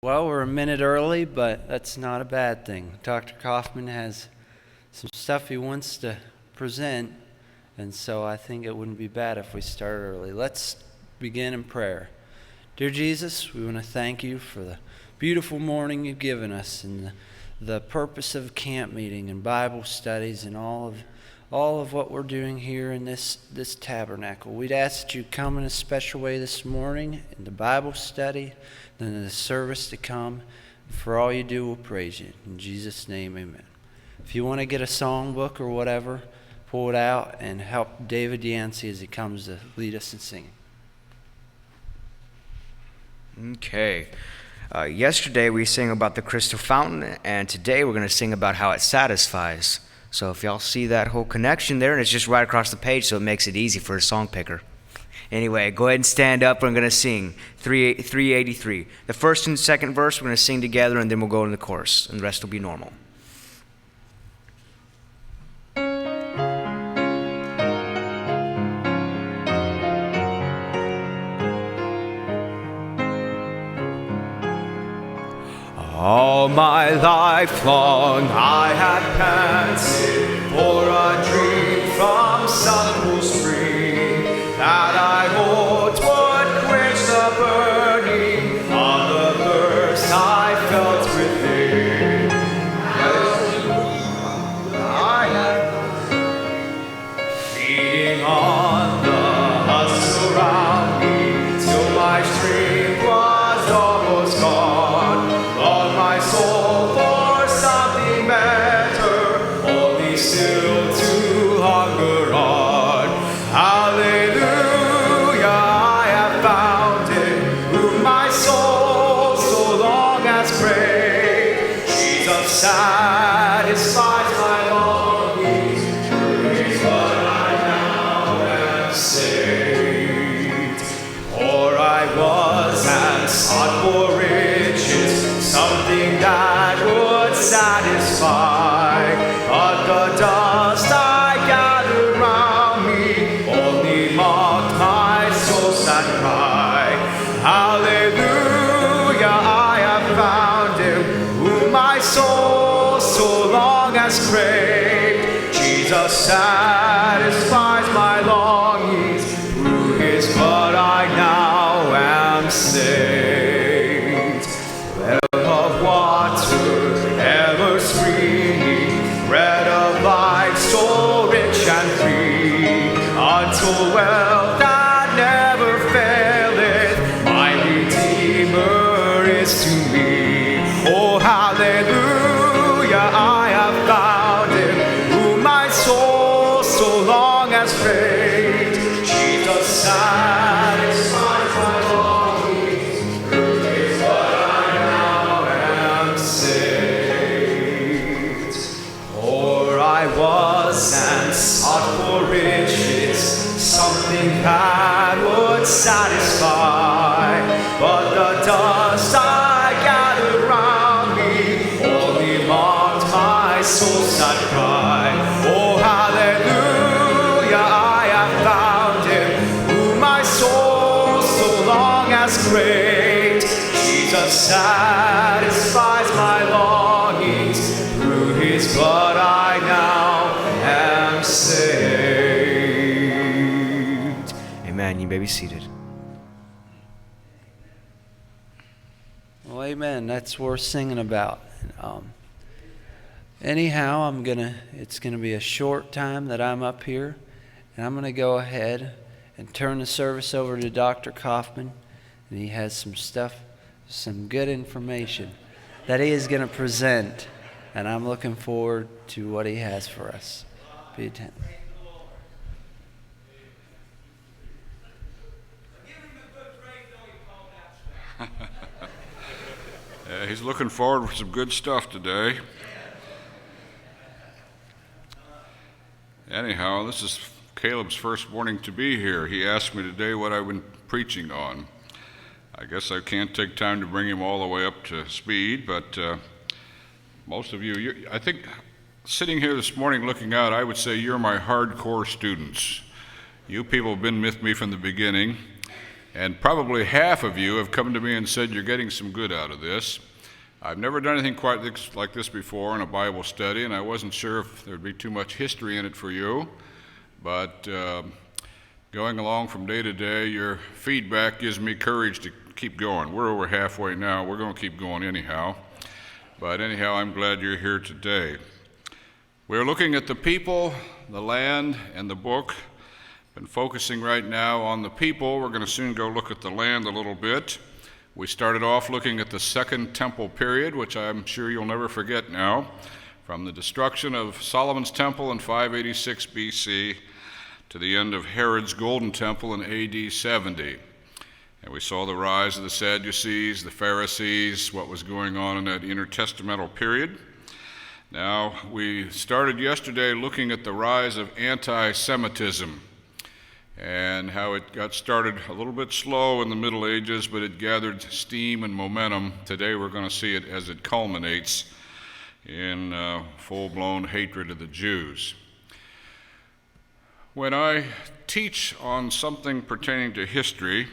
Well, we're a minute early, but that's not a bad thing. Dr. Kaufman has some stuff he wants to present, and so I think it wouldn't be bad if we started early. Let's begin in prayer. Dear Jesus, we want to thank you for the beautiful morning you've given us and the purpose of camp meeting and Bible studies and all of what we're doing here in this tabernacle. We'd ask that you come in a special way this morning in the Bible study, then in the service to come. For all you do, we'll praise you. In Jesus' name, amen. If you want to get a songbook or whatever, pull it out and help David Yancey as he comes to lead us in singing. Okay. Yesterday we sang about the crystal fountain, and today we're going to sing about how it satisfies. So if y'all see that whole connection there, and it's just right across the page, so it makes it easy for a song picker. Anyway, go ahead and stand up. We're going to sing 383. The first and second verse we're going to sing together, and then we'll go into the chorus, and the rest will be normal. All my life long I have panted for a dream from some cool spring that I hoped would quench the burning of the thirst I felt within. I am feeding on the husk around me till my strength was almost gone. My soul for something better, only still to hunger on. Hallelujah, I have found it, whom my soul so long has craved. Jesus satisfies my longings, through his blood I now am saved. For I was and sought for riches, something that would satisfy, but the dust I gathered round me only mocked my soul's sad cry. Hallelujah, I have found him, whom my soul so long has craved. Jesus satisfies my longings, through his blood I now am saved. Ever springing, bread of life, so rich and free, until wealth that never faileth, my Redeemer is to me. Oh, hallelujah, I have found him, whom my soul so long has craved. Jesus satisfies my longings, through his blood I now am saved. For I was and sought for riches, something that would satisfy, but the dust I gathered round me only mocked my soul's sad cry. Oh, hallelujah, I have found him, whom my soul so long has craved. Jesus satisfies my longings, through his blood I now am saved. Amen. You may be seated. Well, amen. That's worth singing about. Anyhow, it's gonna be a short time that I'm up here, and I'm gonna go ahead and turn the service over to Dr. Kaufman, and he has some good information that he is gonna present, and I'm looking forward to what he has for us. Be attentive. He's looking forward to some good stuff today. Anyhow, this is Caleb's first morning to be here. He asked me today what I've been preaching on. I guess I can't take time to bring him all the way up to speed, but most of you, I think sitting here this morning looking out, I would say you're my hardcore students. You people have been with me from the beginning, and probably half of you have come to me and said you're getting some good out of this. I've never done anything quite like this before in a Bible study, and I wasn't sure if there'd be too much history in it for you, but going along from day to day, your feedback gives me courage to keep going. We're over halfway now. We're going to keep going anyhow. But anyhow, I'm glad you're here today. We're looking at the people, the land, and the book. Been focusing right now on the people. We're going to soon go look at the land a little bit. We started off looking at the Second Temple period, which I'm sure you'll never forget now, from the destruction of Solomon's Temple in 586 BC to the end of Herod's Golden Temple in AD 70. And we saw the rise of the Sadducees, the Pharisees, what was going on in that intertestamental period. Now, we started yesterday looking at the rise of anti-Semitism and how it got started a little bit slow in the Middle Ages, but it gathered steam and momentum. Today we're going to see it as it culminates in full-blown hatred of the Jews. When I teach on something pertaining to history,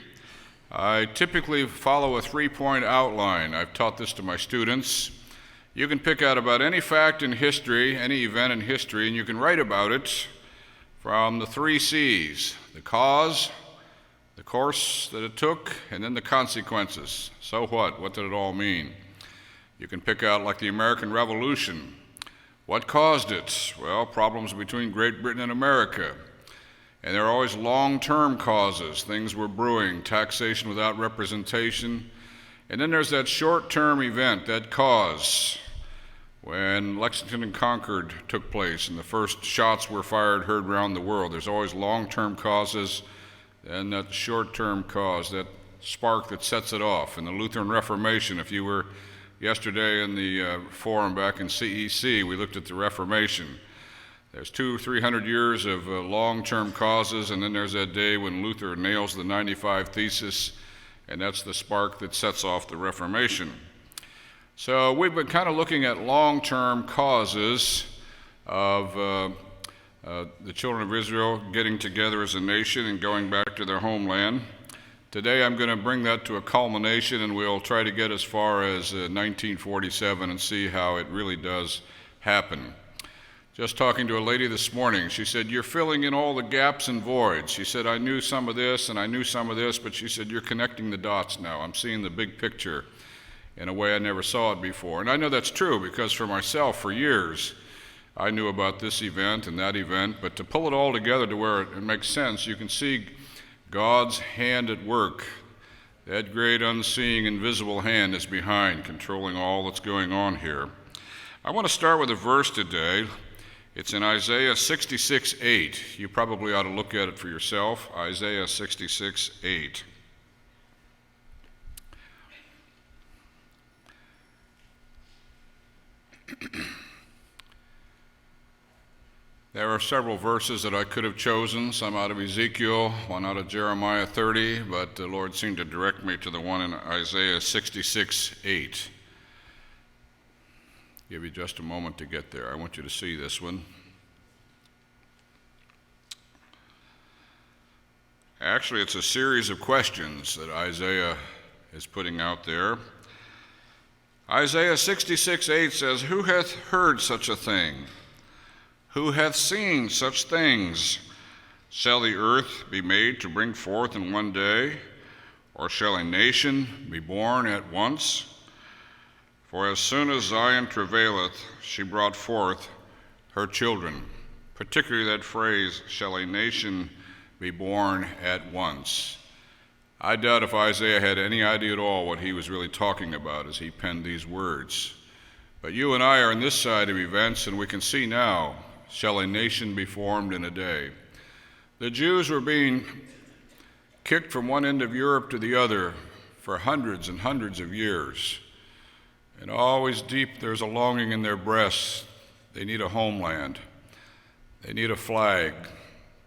I typically follow a three-point outline. I've taught this to my students. You can pick out about any fact in history, any event in history, and you can write about it from the three C's: the cause, the course that it took, and then the consequences. So what? What did it all mean? You can pick out like the American Revolution. What caused it? Well, problems between Great Britain and America. And there are always long-term causes. Things were brewing, taxation without representation. And then there's that short-term event, that cause, when Lexington and Concord took place and the first shots were fired, heard around the world. There's always long-term causes and that short-term cause, that spark that sets it off. In the Lutheran Reformation, if you were yesterday in the forum back in CEC, we looked at the Reformation. There's 200-300 years of long-term causes, and then there's that day when Luther nails the 95 Thesis, and that's the spark that sets off the Reformation. So we've been kind of looking at long-term causes of the children of Israel getting together as a nation and going back to their homeland. Today I'm going to bring that to a culmination, and we'll try to get as far as 1947 and see how it really does happen. Just talking to a lady this morning, she said, "You're filling in all the gaps and voids." She said, "I knew some of this and I knew some of this," but she said, "You're connecting the dots now. I'm seeing the big picture in a way I never saw it before." And I know that's true because for myself, for years, I knew about this event and that event, but to pull it all together to where it makes sense, you can see God's hand at work. That great unseen, invisible hand is behind, controlling all that's going on here. I want to start with a verse today. It's in Isaiah 66:8. You probably ought to look at it for yourself. Isaiah 66:8. There are several verses that I could have chosen, some out of Ezekiel, one out of Jeremiah 30, but the Lord seemed to direct me to the one in Isaiah 66:8. Give you just a moment to get there. I want you to see this one. Actually, it's a series of questions that Isaiah is putting out there. Isaiah 66:8 says, "Who hath heard such a thing? Who hath seen such things? Shall the earth be made to bring forth in one day? Or shall a nation be born at once? For as soon as Zion travaileth, she brought forth her children." Particularly that phrase, "shall a nation be born at once." I doubt if Isaiah had any idea at all what he was really talking about as he penned these words. But you and I are on this side of events, and we can see now, shall a nation be formed in a day? The Jews were being kicked from one end of Europe to the other for hundreds and hundreds of years. And always deep there's a longing in their breasts. They need a homeland. They need a flag.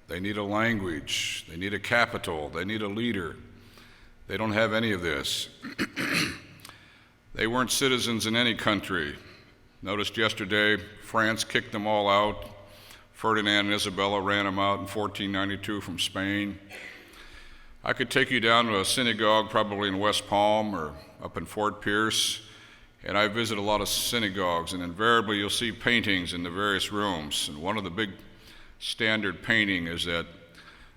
They need a language. They need a capital. They need a leader. They don't have any of this. They weren't citizens in any country. Noticed yesterday, France kicked them all out. Ferdinand and Isabella ran them out in 1492 from Spain. I could take you down to a synagogue probably in West Palm or up in Fort Pierce, and I visit a lot of synagogues, and invariably you'll see paintings in the various rooms. And one of the big standard painting is that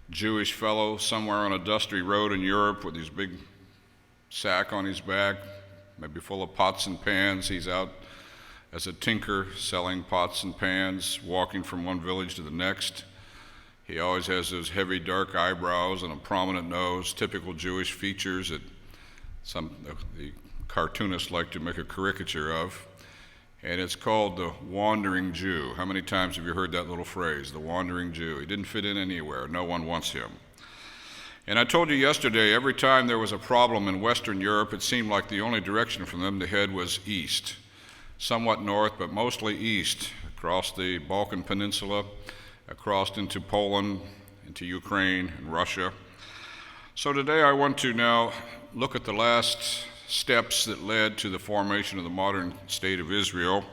Jewish fellow somewhere on a dusty road in Europe with his big sack on his back, maybe full of pots and pans. He's out as a tinker selling pots and pans, walking from one village to the next. He always has those heavy dark eyebrows and a prominent nose, typical Jewish features that the cartoonists like to make a caricature of. And it's called the Wandering Jew. How many times have you heard that little phrase, the Wandering Jew? He didn't fit in anywhere. No one wants him. And I told you yesterday, every time there was a problem in Western Europe, it seemed like the only direction for them to head was east. Somewhat north, but mostly east, across the Balkan Peninsula, across into Poland, into Ukraine and Russia. So today I want to now look at the last steps that led to the formation of the modern state of Israel.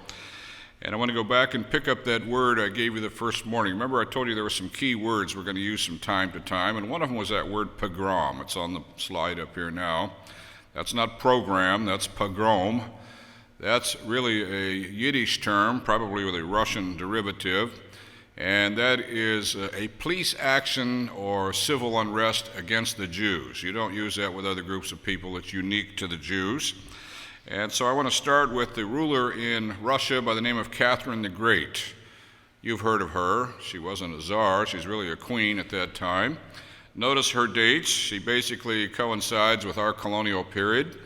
And I want to go back and pick up that word I gave you the first morning. Remember I told you there were some key words we're going to use from time to time, and one of them was that word pogrom. It's on the slide up here now. That's not program, that's pogrom. That's really a Yiddish term, probably with a Russian derivative, and that is a police action or civil unrest against the Jews. You don't use that with other groups of people. It's unique to the Jews. And so I want to start with the ruler in Russia by the name of Catherine the Great. You've heard of her. She wasn't a czar. She's really a queen at that time. Notice her dates. She basically coincides with our colonial period.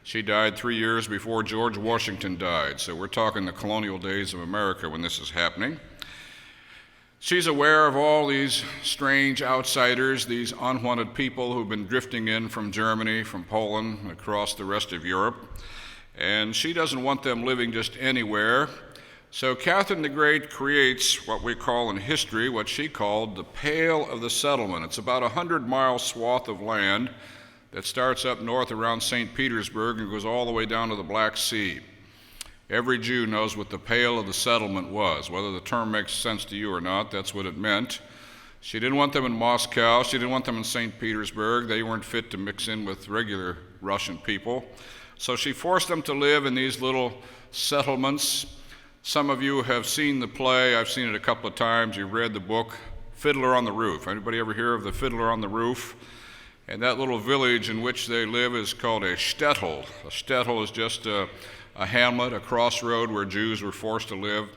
She died 3 years before George Washington died. So we're talking the colonial days of America when this is happening. She's aware of all these strange outsiders, these unwanted people who've been drifting in from Germany, from Poland, across the rest of Europe. And she doesn't want them living just anywhere. So Catherine the Great creates what we call in history, what she called the Pale of the Settlement. It's about a 100-mile swath of land that starts up north around St. Petersburg and goes all the way down to the Black Sea. Every Jew knows what the Pale of the Settlement was. Whether the term makes sense to you or not, that's what it meant. She didn't want them in Moscow. She didn't want them in St. Petersburg. They weren't fit to mix in with regular Russian people. So she forced them to live in these little settlements. Some of you have seen the play. I've seen it a couple of times. You've read the book, Fiddler on the Roof. Anybody ever hear of the Fiddler on the Roof? And that little village in which they live is called a shtetl. A shtetl is just a hamlet, a crossroad where Jews were forced to live.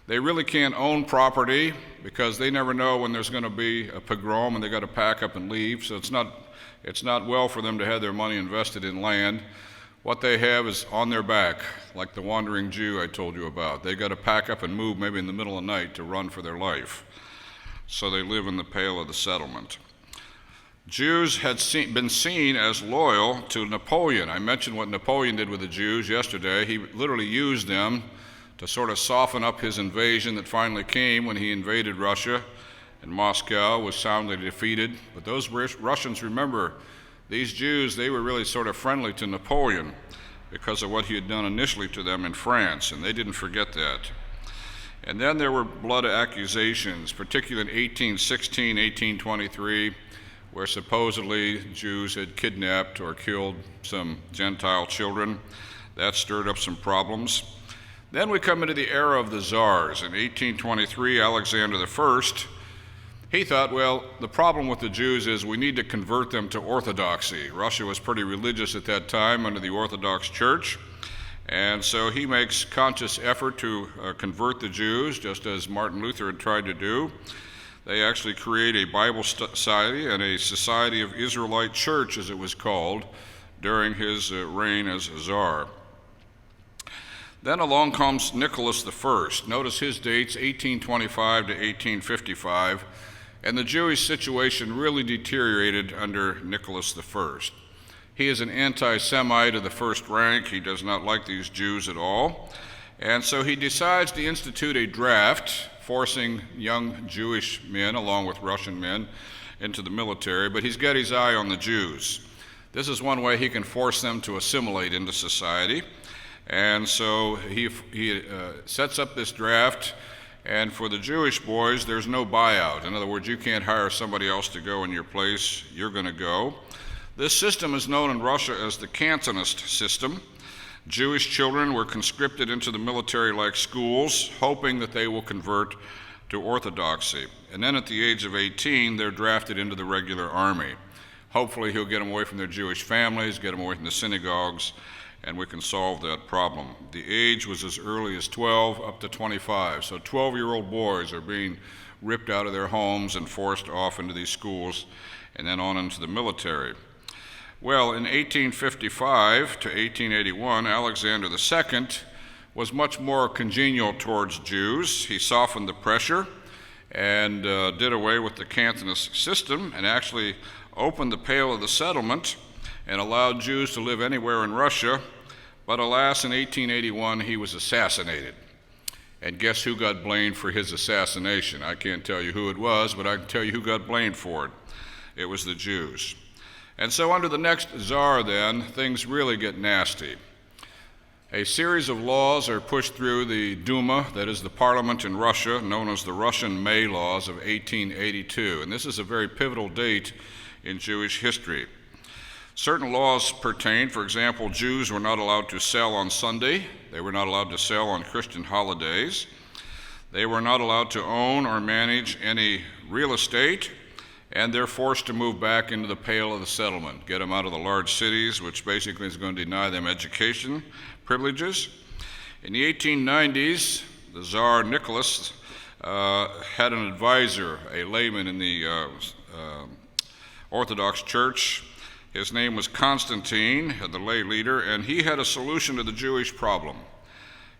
They really can't own property because they never know when there's going to be a pogrom and they got to pack up and leave. So it's not well for them to have their money invested in land. What they have is on their back, like the wandering Jew I told you about. They got to pack up and move maybe in the middle of the night to run for their life. So they live in the Pale of the Settlement. Jews had been seen as loyal to Napoleon. I mentioned what Napoleon did with the Jews yesterday. He literally used them to sort of soften up his invasion that finally came when he invaded Russia, and Moscow was soundly defeated. But those Russians, remember, these Jews, they were really sort of friendly to Napoleon because of what he had done initially to them in France, and they didn't forget that. And then there were blood accusations, particularly in 1816, 1823, where supposedly Jews had kidnapped or killed some Gentile children. That stirred up some problems. Then we come into the era of the czars. In 1823, Alexander I, he thought, well, the problem with the Jews is we need to convert them to Orthodoxy. Russia was pretty religious at that time under the Orthodox Church. And so he makes conscious effort to convert the Jews, just as Martin Luther had tried to do. They actually create a Bible society and a Society of Israelite Church, as it was called, during his reign as czar. Then along comes Nicholas I. Notice his dates, 1825 to 1855, and the Jewish situation really deteriorated under Nicholas I. He is an anti-Semite of the first rank. He does not like these Jews at all. And so he decides to institute a draft, forcing young Jewish men, along with Russian men, into the military, but he's got his eye on the Jews. This is one way he can force them to assimilate into society. And so he sets up this draft, And for the Jewish boys, there's no buyout. In other words, you can't hire somebody else to go in your place. You're going to go. This system is known in Russia as the Cantonist system. Jewish children were conscripted into the military-like schools, hoping that they will convert to Orthodoxy. And then at the age of 18, they're drafted into the regular army. Hopefully he'll get them away from their Jewish families, get them away from the synagogues, and we can solve that problem. The age was as early as 12 up to 25. So 12-year-old boys are being ripped out of their homes and forced off into these schools and then on into the military. Well, in 1855 to 1881, Alexander II was much more congenial towards Jews. He softened the pressure and did away with the Cantonist system and actually opened the Pale of the Settlement and allowed Jews to live anywhere in Russia. But alas, in 1881, he was assassinated. And guess who got blamed for his assassination? I can't tell you who it was, but I can tell you who got blamed for it. It was the Jews. And so under the next czar then, things really get nasty. A series of laws are pushed through the Duma, that is the parliament in Russia, known as the Russian May Laws of 1882. And this is a very pivotal date in Jewish history. Certain laws pertain. For example, Jews were not allowed to sell on Sunday. They were not allowed to sell on Christian holidays. They were not allowed to own or manage any real estate, and they're forced to move back into the Pale of the Settlement, get them out of the large cities, which basically is going to deny them education privileges. In the 1890s, the Tsar Nicholas had an advisor, a layman in the Orthodox Church. His name was Constantine, the lay leader, and he had a solution to the Jewish problem.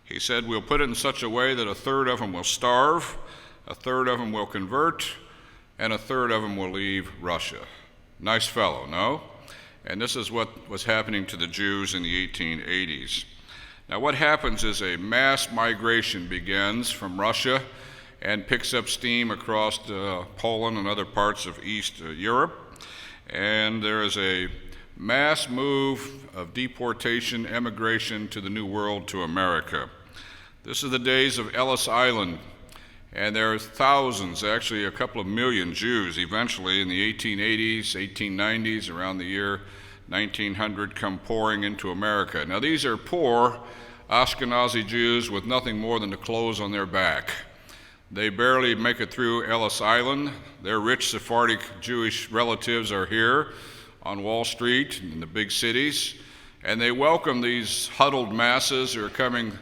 He said, we'll put it in such a way that a third of them will starve, a third of them will convert, and a third of them will leave Russia. Nice fellow, no? And this is what was happening to the Jews in the 1880s. Now what happens is a mass migration begins from Russia and picks up steam across Poland and other parts of East Europe. And there is a mass move of deportation, emigration to the New World, to America. This is the days of Ellis Island, and there are thousands, actually a couple of million Jews eventually in the 1880s, 1890s, around the year 1900 come pouring into America. Now these are poor Ashkenazi Jews with nothing more than the clothes on their back. They barely make it through Ellis Island. Their rich Sephardic Jewish relatives are here on Wall Street in the big cities, and they welcome these huddled masses who are coming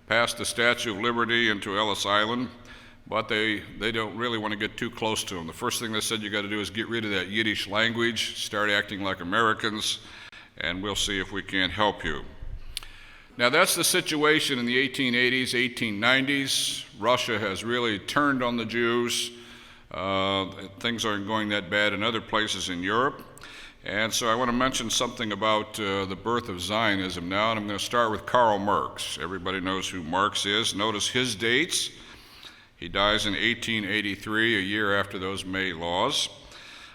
past the Statue of Liberty into Ellis Island, but they don't really want to get too close to them. The first thing they said you got to do is get rid of that Yiddish language, start acting like Americans, and we'll see if we can't help you. Now that's the situation in the 1880s, 1890s. Russia has really turned on the Jews. Things aren't going that bad in other places in Europe. And so I want to mention something about the birth of Zionism now, and I'm going to start with Karl Marx. Everybody knows who Marx is. Notice his dates. He dies in 1883, a year after those May laws.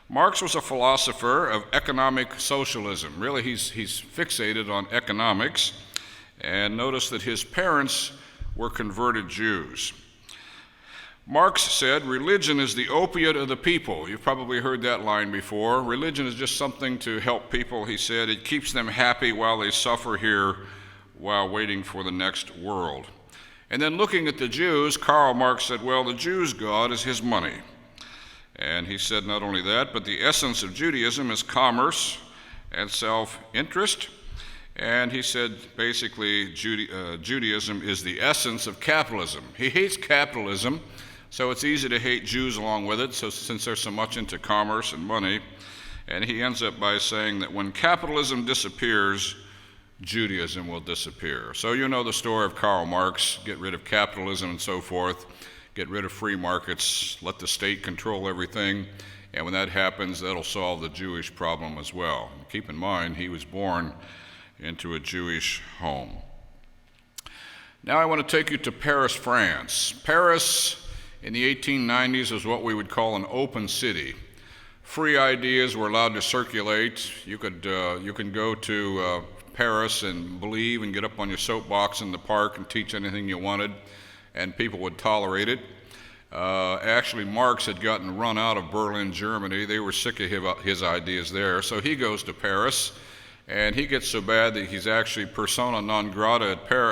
Marx was a philosopher of economic socialism. Really, he's fixated on economics. And notice that his parents were converted Jews. Marx said, religion is the opiate of the people. You've probably heard that line before. Religion is just something to help people, he said. It keeps them happy while they suffer here while waiting for the next world. And then looking at the Jews, Karl Marx said, well, the Jews' God is his money. And he said not only that, but the essence of Judaism is commerce and self-interest. And he said, basically, Judaism is the essence of capitalism. He hates capitalism, so it's easy to hate Jews along with it, since they're so much into commerce and money. And he ends up by saying that when capitalism disappears, Judaism will disappear. So you know the story of Karl Marx, get rid of capitalism and so forth, get rid of free markets, let the state control everything, and when that happens, that'll solve the Jewish problem as well. Keep in mind, he was born into a Jewish home. Now I want to take you to Paris, France. Paris in the 1890s was what we would call an open city. Free ideas were allowed to circulate. You can go to Paris and believe and get up on your soapbox in the park and teach anything you wanted. and people would tolerate it. Actually, Marx had gotten run out of Berlin, Germany. They were sick of his ideas there. So he goes to Paris, and he gets so bad that he's actually persona non grata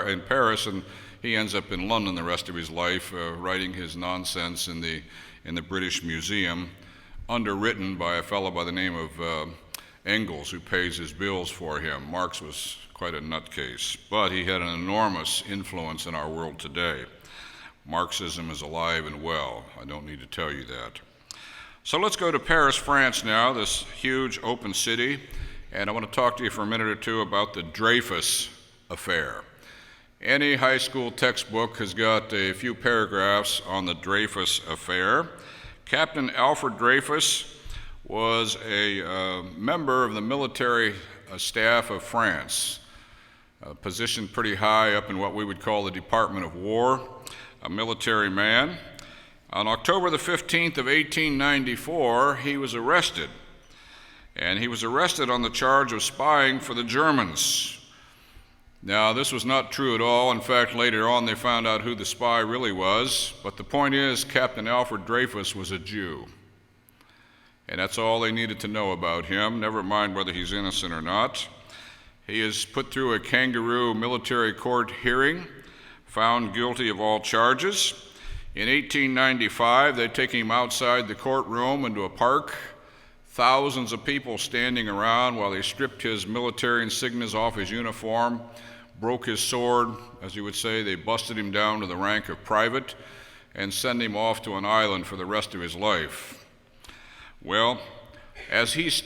in Paris, and he ends up in London the rest of his life, writing his nonsense in the British Museum, underwritten by a fellow by the name of Engels, who pays his bills for him. Marx was quite a nutcase, but he had an enormous influence in our world today. Marxism is alive and well. I don't need to tell you that. So let's go to Paris, France now, this huge open city, and I want to talk to you for a minute or two about the Dreyfus affair. Any high school textbook has got a few paragraphs on the Dreyfus affair. Captain Alfred Dreyfus was a member of the military staff of France, positioned pretty high up in what we would call the Department of War, a military man. On October the 15th of 1894, he was arrested. And he was arrested on the charge of spying for the Germans. Now, this was not true at all. In fact, later on, they found out who the spy really was. But the point is, Captain Alfred Dreyfus was a Jew. And that's all they needed to know about him, never mind whether he's innocent or not. He is put through a kangaroo military court hearing, found guilty of all charges. In 1895, they take him outside the courtroom into a park, thousands of people standing around while they stripped his military insignias off his uniform, broke his sword, as you would say. They busted him down to the rank of private and sent him off to an island for the rest of his life. Well, as he's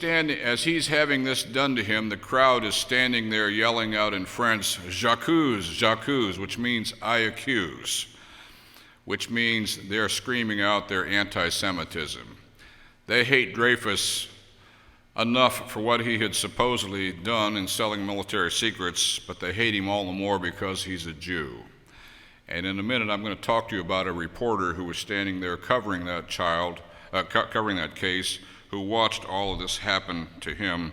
having this done to him, the crowd is standing there yelling out in French, "J'accuse, j'accuse," which means "I accuse," which means they're screaming out their anti-Semitism. They hate Dreyfus enough for what he had supposedly done in selling military secrets, but they hate him all the more because he's a Jew. And in a minute, I'm going to talk to you about a reporter who was standing there covering that case, who watched all of this happen to him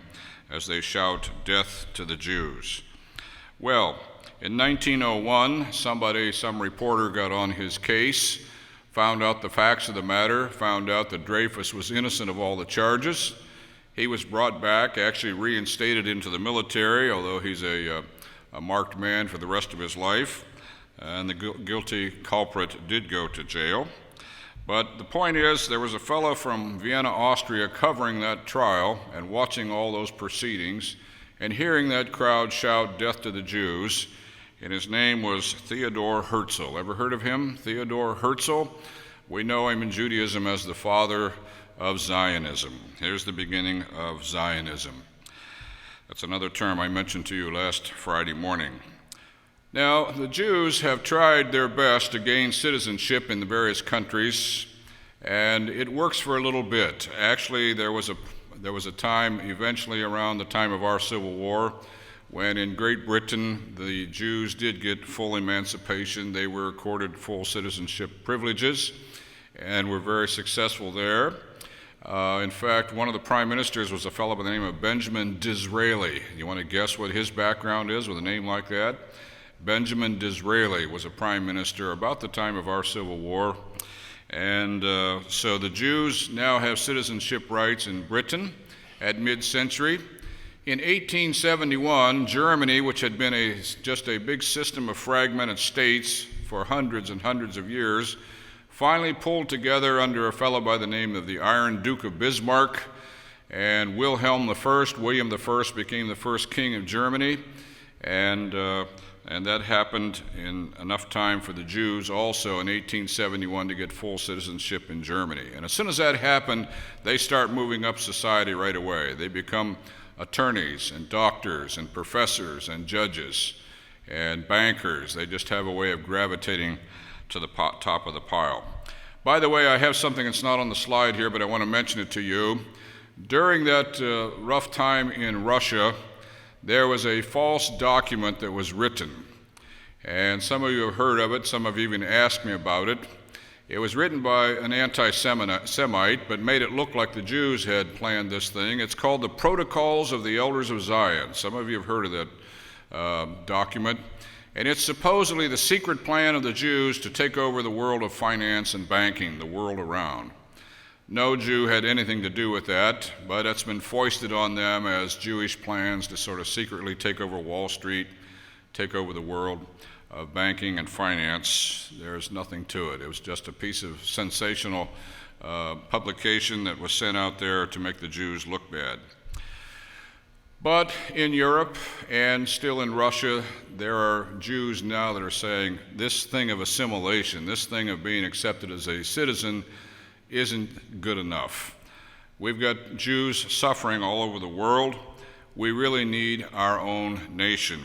as they shout, "Death to the Jews." Well, in 1901, some reporter got on his case, found out the facts of the matter, found out that Dreyfus was innocent of all the charges. He was brought back, actually reinstated into the military, although he's a marked man for the rest of his life, and the guilty culprit did go to jail. But the point is, there was a fellow from Vienna, Austria, covering that trial and watching all those proceedings and hearing that crowd shout, "Death to the Jews," and his name was Theodor Herzl. Ever heard of him? Theodor Herzl? We know him in Judaism as the father of Zionism. Here's the beginning of Zionism. That's another term I mentioned to you last Friday morning. Now, the Jews have tried their best to gain citizenship in the various countries, and it works for a little bit. Actually, there was a time, eventually around the time of our Civil War, when in Great Britain the Jews did get full emancipation. They were accorded full citizenship privileges and were very successful there. In fact, one of the prime ministers was a fellow by the name of Benjamin Disraeli. You want to guess what his background is with a name like that? Benjamin Disraeli was a prime minister about the time of our Civil War. And so the Jews now have citizenship rights in Britain at mid-century. In 1871, Germany, which had been just a big system of fragmented states for hundreds and hundreds of years, finally pulled together under a fellow by the name of the Iron Duke of Bismarck, and William I became the first king of Germany, and that happened in enough time for the Jews also in 1871 to get full citizenship in Germany. And as soon as that happened, they start moving up society right away. They become attorneys and doctors and professors and judges and bankers. They just have a way of gravitating to the top of the pile. By the way, I have something that's not on the slide here, but I want to mention it to you. During that rough time in Russia, there was a false document that was written. And some of you have heard of it, some have even asked me about it. It was written by an anti-Semite, but made it look like the Jews had planned this thing. It's called the Protocols of the Elders of Zion. Some of you have heard of that document. And it's supposedly the secret plan of the Jews to take over the world of finance and banking, the world around. No Jew had anything to do with that, but it's been foisted on them as Jewish plans to sort of secretly take over Wall Street, take over the world of banking and finance. There's nothing to it. It was just a piece of sensational publication that was sent out there to make the Jews look bad. But in Europe and still in Russia, there are Jews now that are saying this thing of assimilation, this thing of being accepted as a citizen isn't good enough. We've got Jews suffering all over the world. We really need our own nation.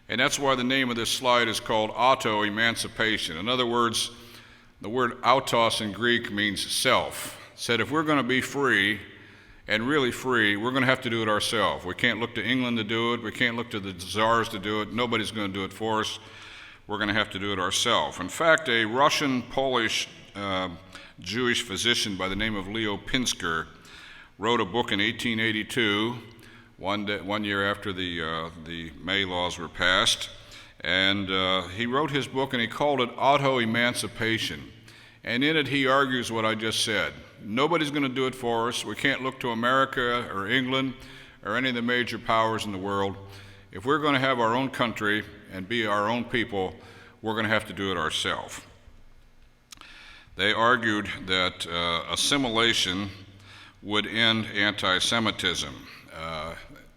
And that's why the name of this slide is called auto-emancipation. In other words, the word autos in Greek means self. It said if we're going to be free, and really free, we're going to have to do it ourselves. We can't look to England to do it. We can't look to the czars to do it. Nobody's going to do it for us. We're going to have to do it ourselves. In fact, a Russian-Polish Jewish physician by the name of Leo Pinsker wrote a book in 1882, one year after the May laws were passed, and he wrote his book and he called it Auto-Emancipation. And in it he argues what I just said. Nobody's going to do it for us. We can't look to America or England or any of the major powers in the world. If we're going to have our own country and be our own people, we're going to have to do it ourselves. They argued that assimilation would end anti-Semitism.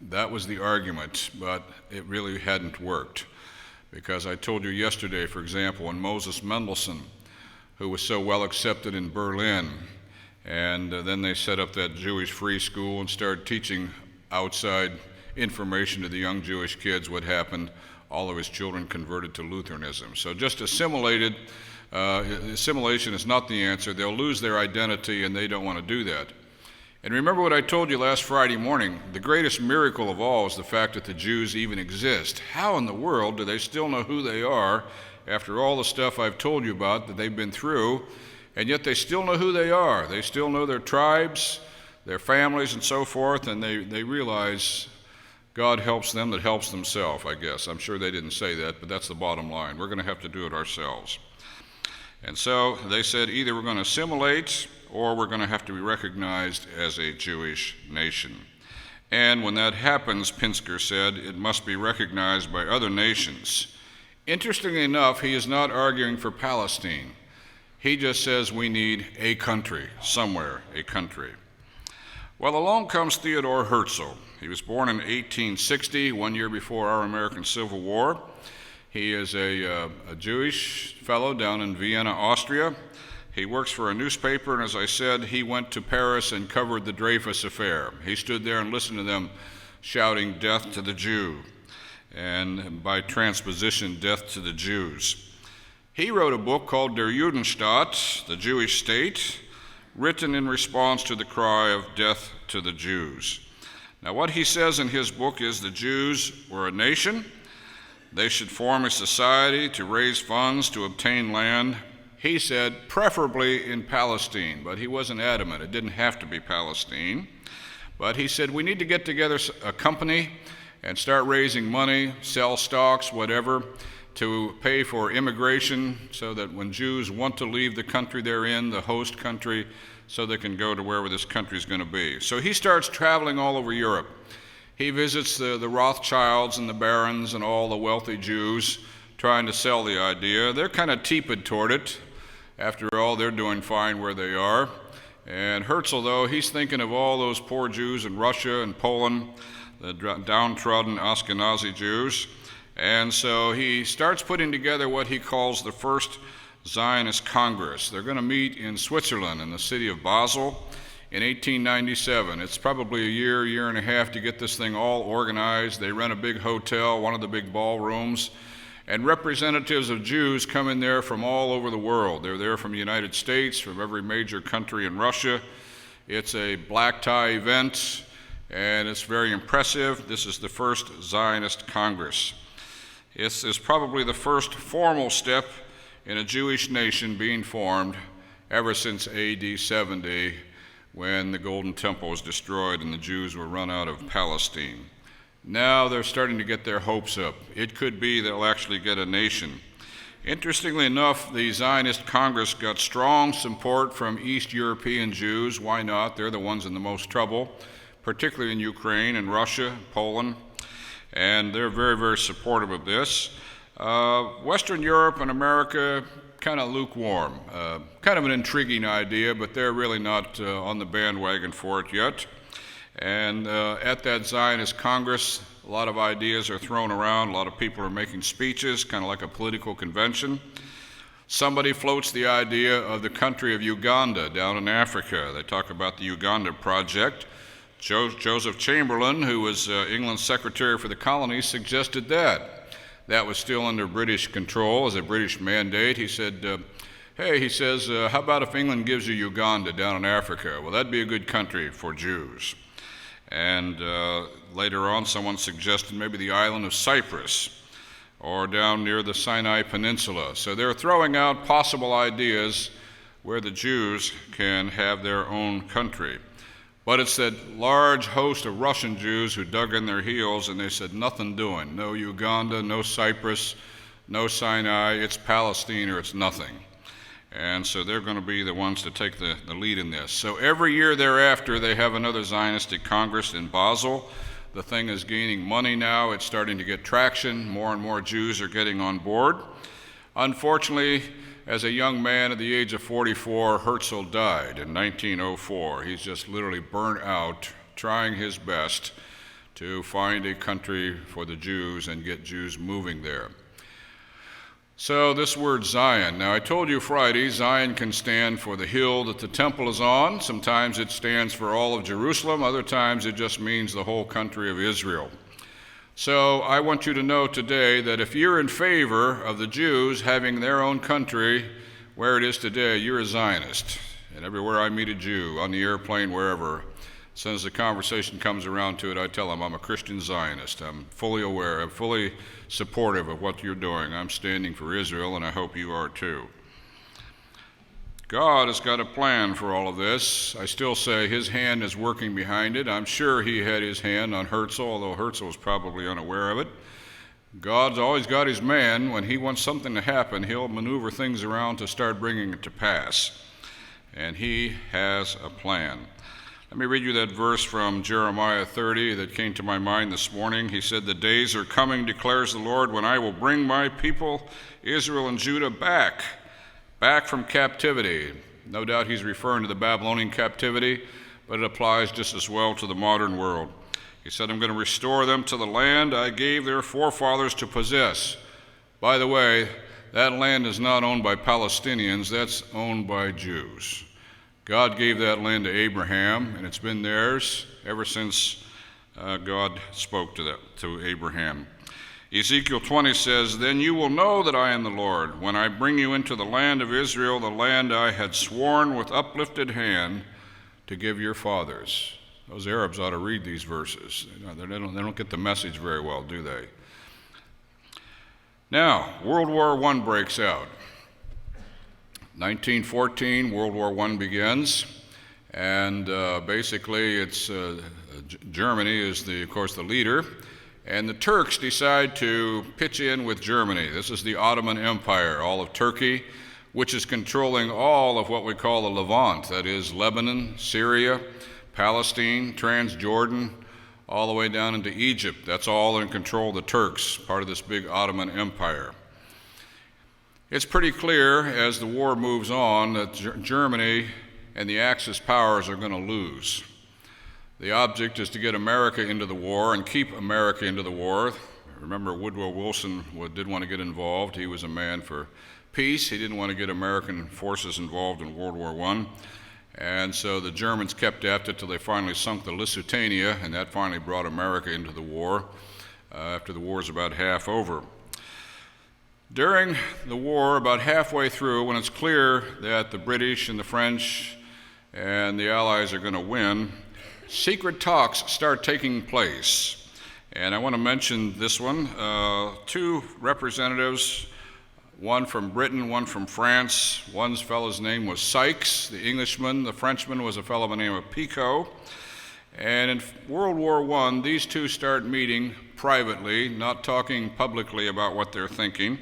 That was the argument, but it really hadn't worked. Because I told you yesterday, for example, when Moses Mendelssohn, who was so well accepted in Berlin, and then they set up that Jewish free school and started teaching outside information to the young Jewish kids. What happened? All of his children converted to Lutheranism. So just assimilation is not the answer. They'll lose their identity and they don't want to do that. And remember what I told you last Friday morning, the greatest miracle of all is the fact that the Jews even exist. How in the world do they still know who they are after all the stuff I've told you about that they've been through? And yet they still know who they are. They still know their tribes, their families, and so forth, and they realize God helps them that helps themselves, I guess. I'm sure they didn't say that, but that's the bottom line. We're going to have to do it ourselves. And so they said either we're going to assimilate or we're going to have to be recognized as a Jewish nation. And when that happens, Pinsker said, it must be recognized by other nations. Interestingly enough, he is not arguing for Palestine. He just says we need a country, somewhere, a country. Well, along comes Theodor Herzl. He was born in 1860, 1 year before our American Civil War. He is a Jewish fellow down in Vienna, Austria. He works for a newspaper, and as I said, he went to Paris and covered the Dreyfus affair. He stood there and listened to them shouting, "Death to the Jew," and by transposition, death to the Jews. He wrote a book called Der Judenstaat, the Jewish State, written in response to the cry of death to the Jews. Now, what he says in his book is the Jews were a nation. They should form a society to raise funds to obtain land. He said, preferably in Palestine, but he wasn't adamant. It didn't have to be Palestine. But he said, we need to get together a company and start raising money, sell stocks, whatever, to pay for immigration so that when Jews want to leave the country they're in, the host country, so they can go to wherever this country is going to be. So he starts traveling all over Europe. He visits the Rothschilds and the barons and all the wealthy Jews, trying to sell the idea. They're kind of tepid toward it. After all, they're doing fine where they are. And Herzl, though, he's thinking of all those poor Jews in Russia and Poland, the downtrodden Ashkenazi Jews. And so he starts putting together what he calls the first Zionist Congress. They're going to meet in Switzerland in the city of Basel in 1897. It's probably a year and a half to get this thing all organized. They rent a big hotel, one of the big ballrooms, and representatives of Jews come in there from all over the world. They're there from the United States, from every major country in Russia. It's a black tie event, and it's very impressive. This is the first Zionist Congress. This is probably the first formal step in a Jewish nation being formed ever since AD 70, when the Golden Temple was destroyed and the Jews were run out of Palestine. Now they're starting to get their hopes up. It could be they'll actually get a nation. Interestingly enough, the Zionist Congress got strong support from East European Jews. Why not? They're the ones in the most trouble, particularly in Ukraine and Russia, Poland, and they're very, very supportive of this. Western Europe and America, kind of lukewarm. Kind of an intriguing idea, but they're really not on the bandwagon for it yet. And at that Zionist Congress, a lot of ideas are thrown around. A lot of people are making speeches, kind of like a political convention. Somebody floats the idea of the country of Uganda down in Africa. They talk about the Uganda Project. Joseph Chamberlain, who was England's Secretary for the Colonies, suggested that. That was still under British control as a British mandate. He said, how about if England gives you Uganda down in Africa? Well, that'd be a good country for Jews. And later on, someone suggested maybe the island of Cyprus or down near the Sinai Peninsula. So they're throwing out possible ideas where the Jews can have their own country. But it's that large host of Russian Jews who dug in their heels and they said, nothing doing. No Uganda, no Cyprus, no Sinai. It's Palestine or it's nothing. And so they're going to be the ones to take the lead in this. So every year thereafter, they have another Zionistic Congress in Basel. The thing is gaining money now. It's starting to get traction. More and more Jews are getting on board. Unfortunately, as a young man at the age of 44, Herzl died in 1904. He's just literally burnt out, trying his best to find a country for the Jews and get Jews moving there. So this word Zion. Now I told you Friday, Zion can stand for the hill that the temple is on. Sometimes it stands for all of Jerusalem. Other times it just means the whole country of Israel. So I want you to know today that if you're in favor of the Jews having their own country where it is today, you're a Zionist. And everywhere I meet a Jew, on the airplane, wherever, as soon as the conversation comes around to it, I tell them I'm a Christian Zionist. I'm fully aware, I'm fully supportive of what you're doing. I'm standing for Israel, and I hope you are too. God has got a plan for all of this. I still say his hand is working behind it. I'm sure he had his hand on Herzl, although Herzl was probably unaware of it. God's always got his man. When he wants something to happen, he'll maneuver things around to start bringing it to pass. And he has a plan. Let me read you that verse from Jeremiah 30 that came to my mind this morning. He said, "The days are coming, declares the Lord, when I will bring my people, Israel and Judah, back from captivity." No doubt he's referring to the Babylonian captivity, but it applies just as well to the modern world. He said, "I'm going to restore them to the land I gave their forefathers to possess." By the way, that land is not owned by Palestinians, that's owned by Jews. God gave that land to Abraham, and it's been theirs ever since God spoke to Abraham. Ezekiel 20 says, "Then you will know that I am the Lord, when I bring you into the land of Israel, the land I had sworn with uplifted hand to give your fathers." Those Arabs ought to read these verses. They don't get the message very well, do they? Now, World War I breaks out. 1914, World War I begins, and basically it's Germany is, of course, the leader, and the Turks decide to pitch in with Germany. This is the Ottoman Empire, all of Turkey, which is controlling all of what we call the Levant, that is Lebanon, Syria, Palestine, Transjordan, all the way down into Egypt. That's all in control of the Turks, part of this big Ottoman Empire. It's pretty clear as the war moves on that Germany and the Axis powers are going to lose. The object is to get America into the war and keep America into the war. Remember, Woodrow Wilson did want to get involved. He was a man for peace. He didn't want to get American forces involved in World War I. And so the Germans kept at it till they finally sunk the Lusitania, and that finally brought America into the war after the war is about half over. During the war, about halfway through, when it's clear that the British and the French and the Allies are going to win, secret talks start taking place. And I want to mention this one. Two representatives, one from Britain, one from France. One fellow's name was Sykes, the Englishman. The Frenchman was a fellow by the name of Picot. And in World War I, these two start meeting privately, not talking publicly about what they're thinking.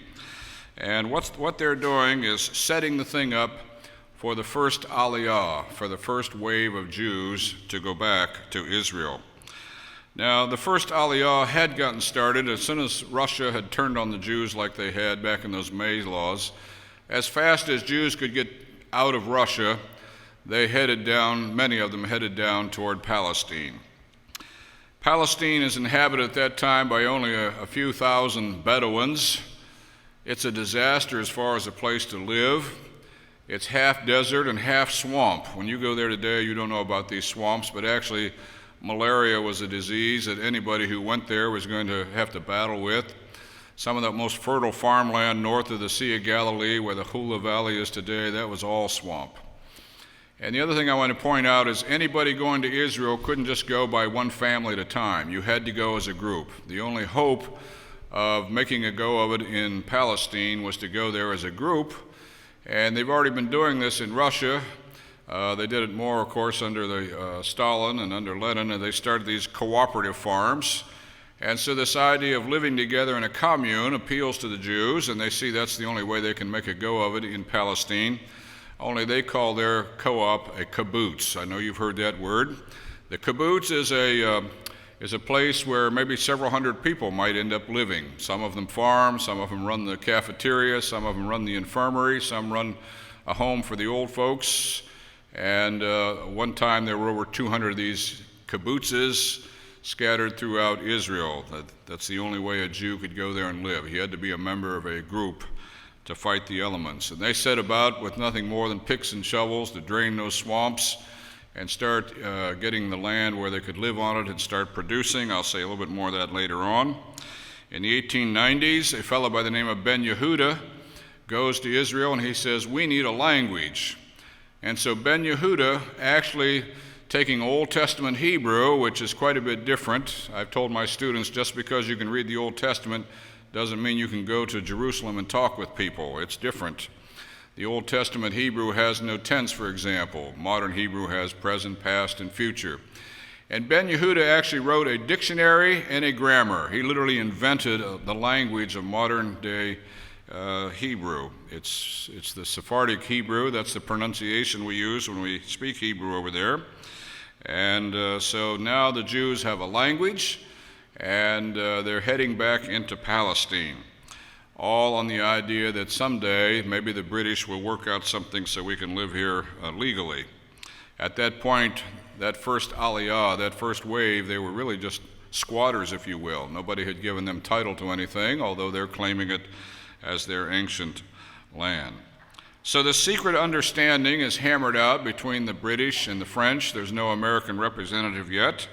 And what they're doing is setting the thing up for the first Aliyah, for the first wave of Jews to go back to Israel. Now, the first Aliyah had gotten started as soon as Russia had turned on the Jews like they had back in those May laws. As fast as Jews could get out of Russia, they headed down, many of them headed down toward Palestine. Palestine is inhabited at that time by only a few thousand Bedouins. It's a disaster as far as a place to live. It's half desert and half swamp. When you go there today, you don't know about these swamps, but actually malaria was a disease that anybody who went there was going to have to battle with. Some of the most fertile farmland north of the Sea of Galilee, where the Hula Valley is today, that was all swamp. And the other thing I want to point out is anybody going to Israel couldn't just go by one family at a time. You had to go as a group. The only hope of making a go of it in Palestine was to go there as a group. And they've already been doing this in Russia. They did it more, of course, under Stalin and under Lenin, and they started these cooperative farms. And so this idea of living together in a commune appeals to the Jews, and they see that's the only way they can make a go of it in Palestine. Only they call their co-op a kibbutz. I know you've heard that word. The kibbutz is a place where maybe several hundred people might end up living. Some of them farm, some of them run the cafeteria, some of them run the infirmary, some run a home for the old folks. And one time there were over 200 of these kibbutzes scattered throughout Israel. That's the only way a Jew could go there and live. He had to be a member of a group to fight the elements. And they set about with nothing more than picks and shovels to drain those swamps and start getting the land where they could live on it and start producing. I'll say a little bit more of that later on. In the 1890s, a fellow by the name of Ben Yehuda goes to Israel and he says, we need a language. And so Ben Yehuda, actually taking Old Testament Hebrew, which is quite a bit different. I've told my students, just because you can read the Old Testament doesn't mean you can go to Jerusalem and talk with people. It's different. The Old Testament Hebrew has no tense, for example. Modern Hebrew has present, past, and future. And Ben Yehuda actually wrote a dictionary and a grammar. He literally invented the language of modern day Hebrew. It's the Sephardic Hebrew. That's the pronunciation we use when we speak Hebrew over there. And so now the Jews have a language, and they're heading back into Palestine, all on the idea that someday maybe the British will work out something so we can live here legally. At that point, that first Aliyah, that first wave, they were really just squatters, if you will. Nobody had given them title to anything, although they're claiming it as their ancient land. So the secret understanding is hammered out between the British and the French. There's no American representative yet.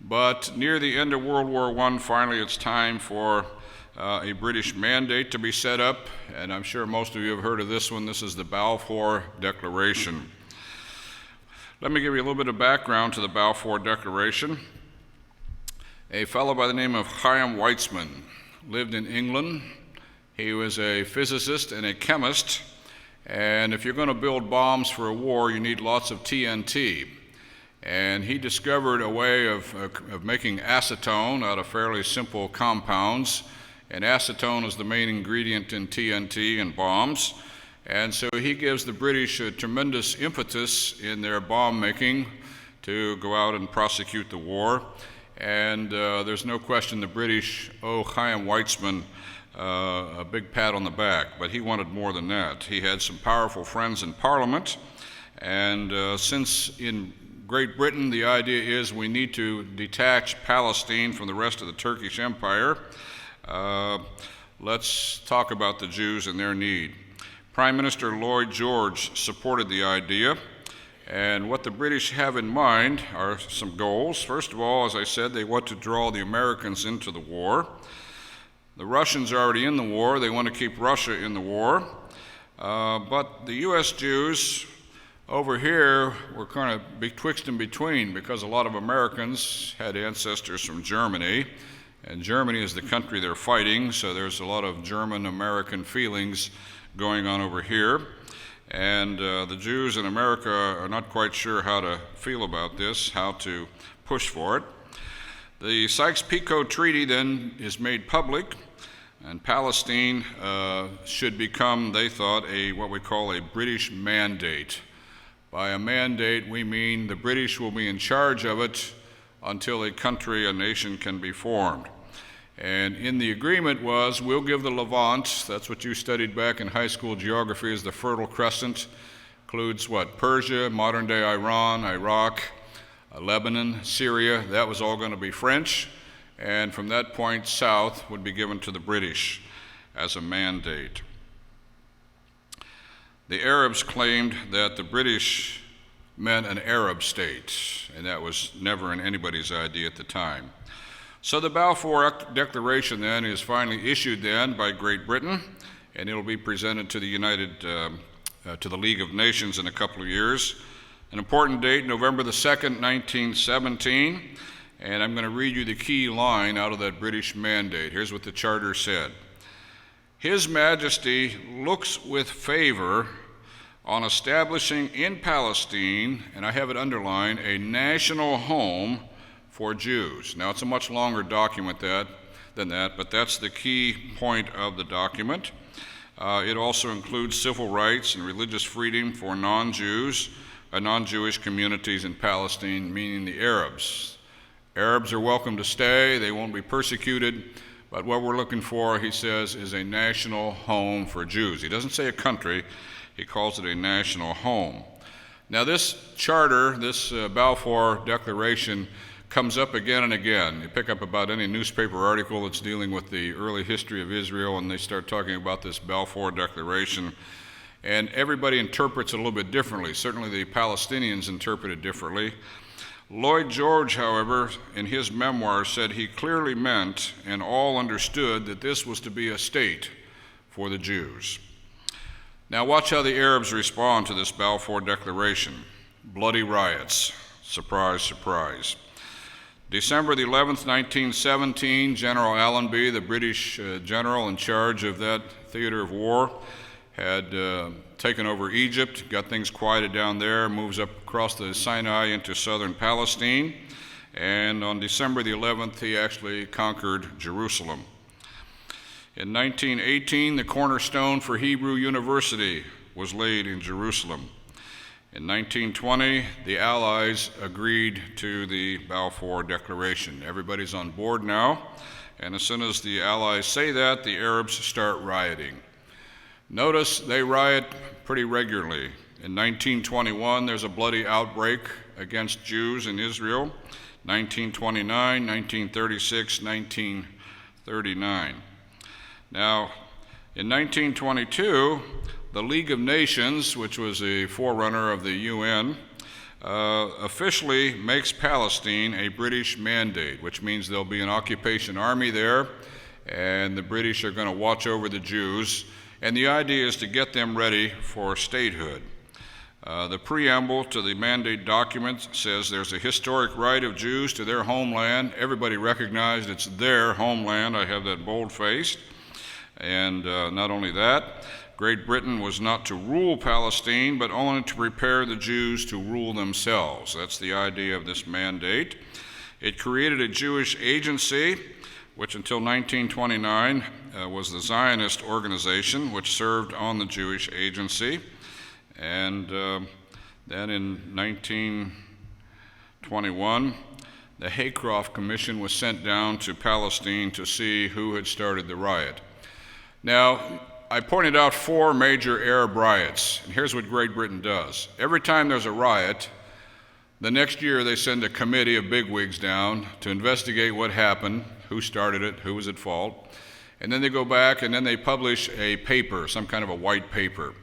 But near the end of World War I, finally it's time for a British mandate to be set up. And I'm sure most of you have heard of this one. This is the Balfour Declaration. Let me give you a little bit of background to the Balfour Declaration. A fellow by the name of Chaim Weizmann lived in England. He was a physicist and a chemist. And if you're going to build bombs for a war, you need lots of TNT. And he discovered a way of making acetone out of fairly simple compounds. And acetone is the main ingredient in TNT and bombs. And so he gives the British a tremendous impetus in their bomb making to go out and prosecute the war. And there's no question the British owe Chaim Weizmann a big pat on the back, but he wanted more than that. He had some powerful friends in Parliament, and since in Great Britain the idea is we need to detach Palestine from the rest of the Turkish Empire, let's talk about the Jews and their need. Prime Minister Lloyd George supported the idea, and what the British have in mind are some goals. First of all, as I said, they want to draw the Americans into the war. The Russians are already in the war. They want to keep Russia in the war. But the U.S. Jews over here were kind of betwixt and between, because a lot of Americans had ancestors from Germany, and Germany is the country they're fighting, so there's a lot of German-American feelings going on over here. And the Jews in America are not quite sure how to feel about this, how to push for it. The Sykes-Picot Treaty then is made public, and Palestine should become, they thought, what we call a British mandate. By a mandate, we mean the British will be in charge of it until a country, a nation can be formed. And in the agreement was, we'll give the Levant, that's what you studied back in high school geography as the Fertile Crescent, includes what? Persia, modern-day Iran, Iraq, Lebanon, Syria, that was all going to be French, and from that point south would be given to the British as a mandate. The Arabs claimed that the British meant an Arab state, and that was never in anybody's idea at the time. So the Balfour Declaration then is finally issued then by Great Britain, and it'll be presented to the League of Nations in a couple of years. An important date, November the 2nd, 1917, and I'm going to read you the key line out of that British mandate. Here's what the charter said. His Majesty looks with favor on establishing in Palestine, and I have it underlined, a national home for Jews. Now, it's a much longer document than that, but that's the key point of the document. It also includes civil rights and religious freedom for non-Jewish communities in Palestine, meaning the Arabs. Arabs are welcome to stay, they won't be persecuted, but what we're looking for, he says, is a national home for Jews. He doesn't say a country, he calls it a national home. Now this charter, this Balfour Declaration, comes up again and again. You pick up about any newspaper article that's dealing with the early history of Israel, and they start talking about this Balfour Declaration, and everybody interprets it a little bit differently. Certainly the Palestinians interpret it differently. Lloyd George, however, in his memoir said he clearly meant and all understood that this was to be a state for the Jews. Now watch how the Arabs respond to this Balfour Declaration. Bloody riots. Surprise, surprise. December the 11th, 1917, General Allenby, the British general in charge of that theater of war, had taken over Egypt, got things quieted down there, moves up across the Sinai into southern Palestine, and on December the 11th, he actually conquered Jerusalem. In 1918, the cornerstone for Hebrew University was laid in Jerusalem. In 1920, the Allies agreed to the Balfour Declaration. Everybody's on board now, and as soon as the Allies say that, the Arabs start rioting. Notice they riot pretty regularly. In 1921, there's a bloody outbreak against Jews in Israel. 1929, 1936, 1939. Now, in 1922, the League of Nations, which was a forerunner of the UN, officially makes Palestine a British mandate, which means there'll be an occupation army there, and the British are going to watch over the Jews, and the idea is to get them ready for statehood. The preamble to the mandate document says there's a historic right of Jews to their homeland. Everybody recognized it's their homeland. I have that bold-faced. And not only that, Great Britain was not to rule Palestine, but only to prepare the Jews to rule themselves. That's the idea of this mandate. It created a Jewish agency, which until 1929 was the Zionist organization, which served on the Jewish agency. And then in 1921, the Haycroft Commission was sent down to Palestine to see who had started the riot. Now, I pointed out 4 major Arab riots, and here's what Great Britain does. Every time there's a riot, the next year they send a committee of bigwigs down to investigate what happened, who started it, who was at fault, and then they go back and then they publish a paper, some kind of a white paper.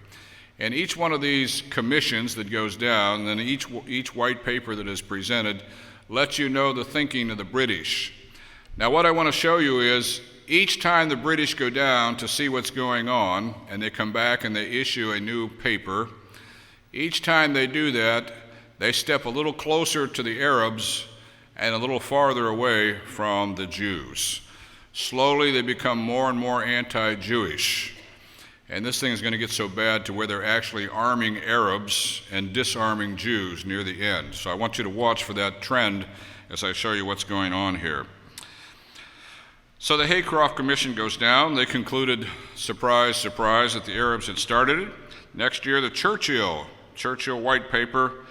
And each one of these commissions that goes down, and then each white paper that is presented, lets you know the thinking of the British. Now what I want to show you is each time the British go down to see what's going on, and they come back and they issue a new paper, each time they do that, they step a little closer to the Arabs and a little farther away from the Jews. Slowly they become more and more anti-Jewish. And this thing is going to get so bad to where they're actually arming Arabs and disarming Jews near the end. So I want you to watch for that trend as I show you what's going on here. So the Haycroft Commission goes down. They concluded, surprise, surprise, that the Arabs had started it. Next year, the Churchill White Paper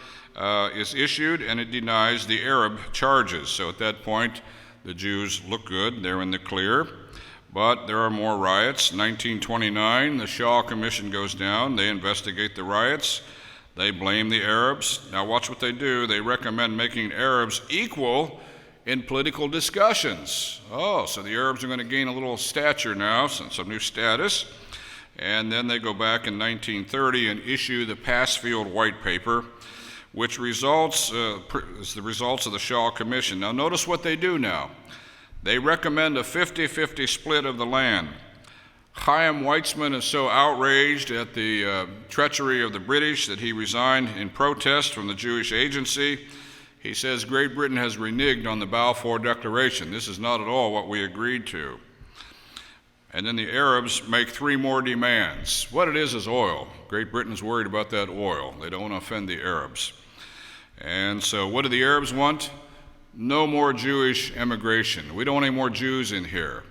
is issued, and it denies the Arab charges. So at that point, the Jews look good. They're in the clear. But there are more riots. 1929, the Shaw Commission goes down. They investigate the riots. They blame the Arabs. Now watch what they do. They recommend making Arabs equal in political discussions. Oh, so the Arabs are going to gain a little stature now, some new status. And then they go back in 1930 and issue the Passfield White Paper, which is the results of the Shaw Commission. Now notice what they do now. They recommend a 50-50 split of the land. Chaim Weizmann is so outraged at the treachery of the British that he resigned in protest from the Jewish Agency. He says Great Britain has reneged on the Balfour Declaration. This is not at all what we agreed to. And then the Arabs make 3 more demands. What it is oil. Great Britain's worried about that oil. They don't want to offend the Arabs. And so what do the Arabs want? No more Jewish immigration. We don't want any more Jews in here.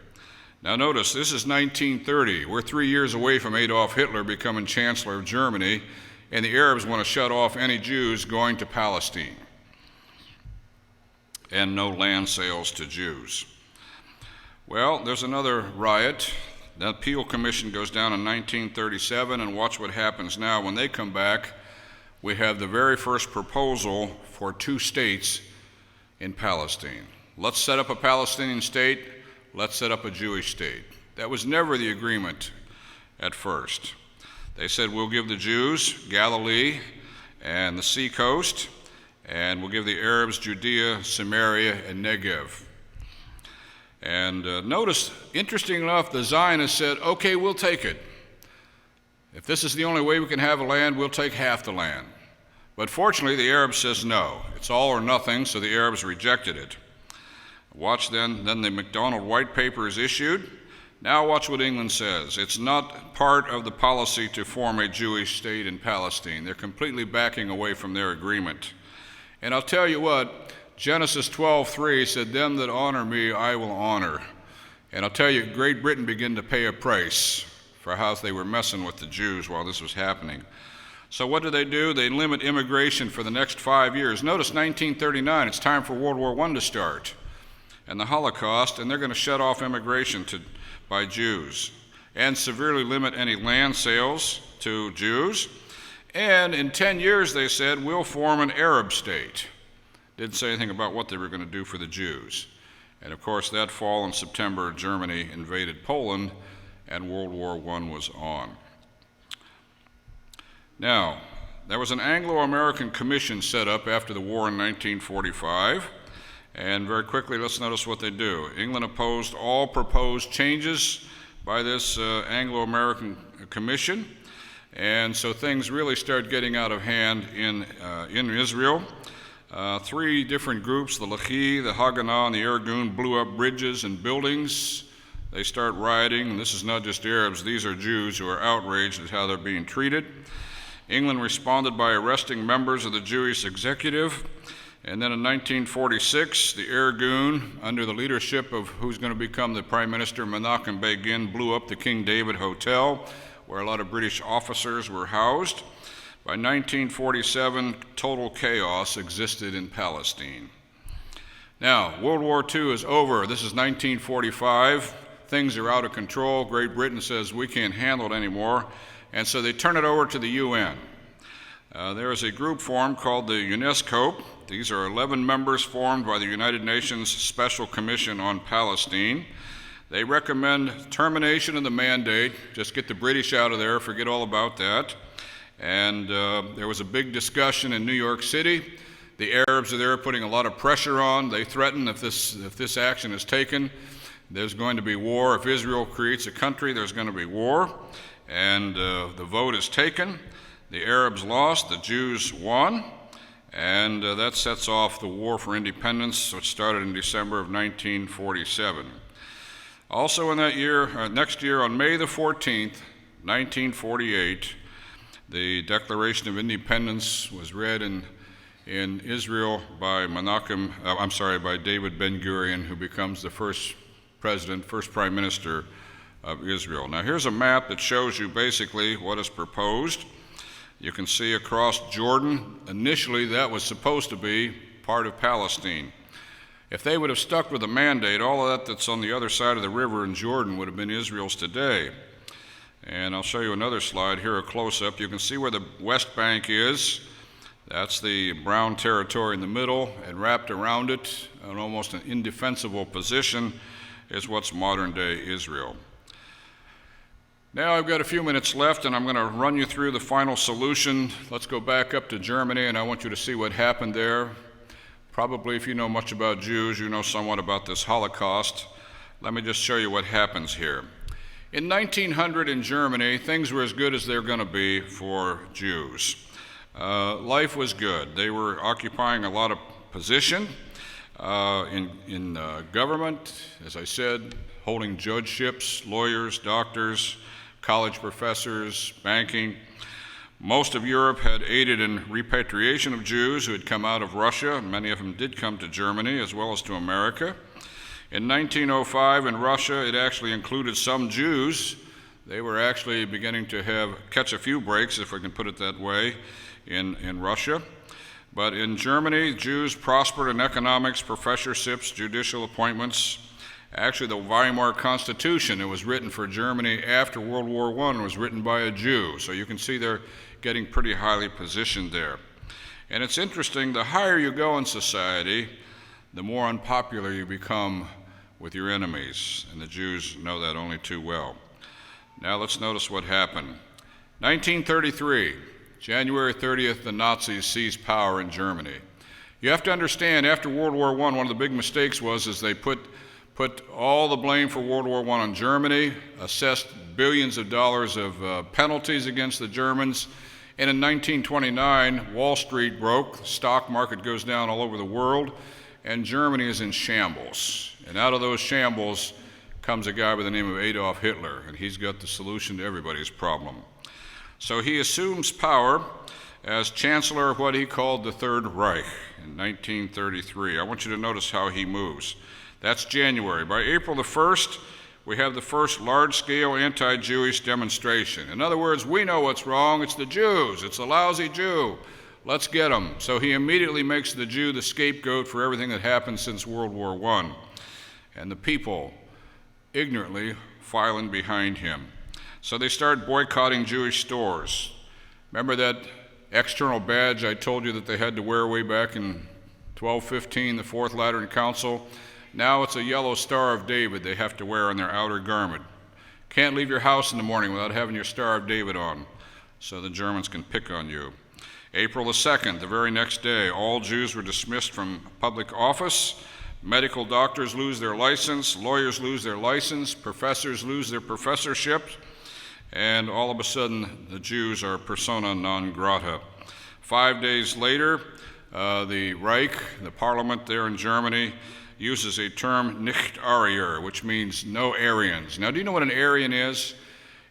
Now notice, this is 1930. We're 3 years away from Adolf Hitler becoming Chancellor of Germany, and the Arabs want to shut off any Jews going to Palestine. And no land sales to Jews. Well, there's another riot. The Peel Commission goes down in 1937, and watch what happens now. When they come back, we have the very first proposal for 2 states in Palestine. Let's set up a Palestinian state, let's set up a Jewish state. That was never the agreement at first. They said we'll give the Jews Galilee and the sea coast, and we'll give the Arabs Judea, Samaria, and Negev. And notice, interesting enough, the Zionists said, okay, we'll take it. If this is the only way we can have a land, we'll take half the land. But fortunately, the Arabs says no. It's all or nothing, so the Arabs rejected it. Watch then the MacDonald White Paper is issued. Now watch what England says. It's not part of the policy to form a Jewish state in Palestine. They're completely backing away from their agreement. And I'll tell you what, Genesis 12:3 said, them that honor me, I will honor. And I'll tell you, Great Britain began to pay a price for how they were messing with the Jews while this was happening. So what do? They limit immigration for the next 5 years. Notice 1939, it's time for World War I to start, and the Holocaust, and they're going to shut off immigration by Jews and severely limit any land sales to Jews. And in 10 years, they said, we'll form an Arab state. Didn't say anything about what they were going to do for the Jews. And of course, that fall in September, Germany invaded Poland, and World War I was on. Now, there was an Anglo-American commission set up after the war in 1945, and very quickly, let's notice what they do. England opposed all proposed changes by this Anglo-American commission, and so things really started getting out of hand in Israel. 3 different groups, the Lehi, the Haganah, and the Irgun, blew up bridges and buildings. They start rioting, and this is not just Arabs, these are Jews who are outraged at how they're being treated. England responded by arresting members of the Jewish executive, and then in 1946, the Irgun, under the leadership of who's going to become the Prime Minister, Menachem Begin, blew up the King David Hotel, where a lot of British officers were housed. By 1947, total chaos existed in Palestine. Now, World War II is over. This is 1945. Things are out of control. Great Britain says we can't handle it anymore. And so they turn it over to the UN. There is a group formed called the UNESCO. These are 11 members formed by the United Nations Special Commission on Palestine. They recommend termination of the mandate, just get the British out of there, forget all about that. And there was a big discussion in New York City. The Arabs are there putting a lot of pressure on. They threaten if this action is taken, there's going to be war. If Israel creates a country, there's going to be war. And the vote is taken. The Arabs lost, the Jews won, and that sets off the War for Independence, which started in December of 1947. Also in that year, next year, on May the 14th, 1948, the Declaration of Independence was read in Israel by by David Ben-Gurion, who becomes the first prime minister of Israel. Now here's a map that shows you basically what is proposed. You can see across Jordan, initially that was supposed to be part of Palestine. If they would have stuck with the mandate, all of that that's on the other side of the river in Jordan would have been Israel's today. And I'll show you another slide here, a close-up. You can see where the West Bank is. That's the brown territory in the middle, and wrapped around it, in almost an indefensible position, is what's modern-day Israel. Now I've got a few minutes left, and I'm going to run you through the final solution. Let's go back up to Germany, and I want you to see what happened there. Probably if you know much about Jews, you know somewhat about this Holocaust. Let me just show you what happens here. In 1900 in Germany, things were as good as they're going to be for Jews. Life was good. They were occupying a lot of position in government, as I said, holding judgeships, lawyers, doctors, college professors, banking. Most of Europe had aided in repatriation of Jews who had come out of Russia. Many of them did come to Germany as well as to America. In 1905 in Russia, it actually included some Jews. They were actually beginning to catch a few breaks, if I can put it that way, in Russia. But in Germany, Jews prospered in economics, professorships, judicial appointments. Actually, the Weimar Constitution, it was written for Germany after World War I, was written by a Jew. So you can see they're getting pretty highly positioned there. And it's interesting, the higher you go in society, the more unpopular you become with your enemies. And the Jews know that only too well. Now let's notice what happened. 1933, January 30th, the Nazis seized power in Germany. You have to understand, after World War I, one of the big mistakes was they put all the blame for World War I on Germany, assessed billions of dollars of penalties against the Germans, and in 1929, Wall Street broke, the stock market goes down all over the world, and Germany is in shambles. And out of those shambles comes a guy by the name of Adolf Hitler, and he's got the solution to everybody's problem. So he assumes power as Chancellor of what he called the Third Reich in 1933. I want you to notice how he moves. That's January. By April the 1st, we have the first large-scale anti-Jewish demonstration. In other words, we know what's wrong. It's the Jews. It's the lousy Jew. Let's get them. So he immediately makes the Jew the scapegoat for everything that happened since World War I. And the people ignorantly filing behind him. So they start boycotting Jewish stores. Remember that external badge I told you that they had to wear way back in 1215, the Fourth Lateran Council? Now it's a yellow Star of David they have to wear on their outer garment. Can't leave your house in the morning without having your Star of David on, so the Germans can pick on you. April the 2nd, the very next day, all Jews were dismissed from public office. Medical doctors lose their license, lawyers lose their license, professors lose their professorships, and all of a sudden the Jews are persona non grata. 5 days later, the Reich, the parliament there in Germany, uses a term nicht Arier, which means no Aryans. Now, do you know what an Aryan is?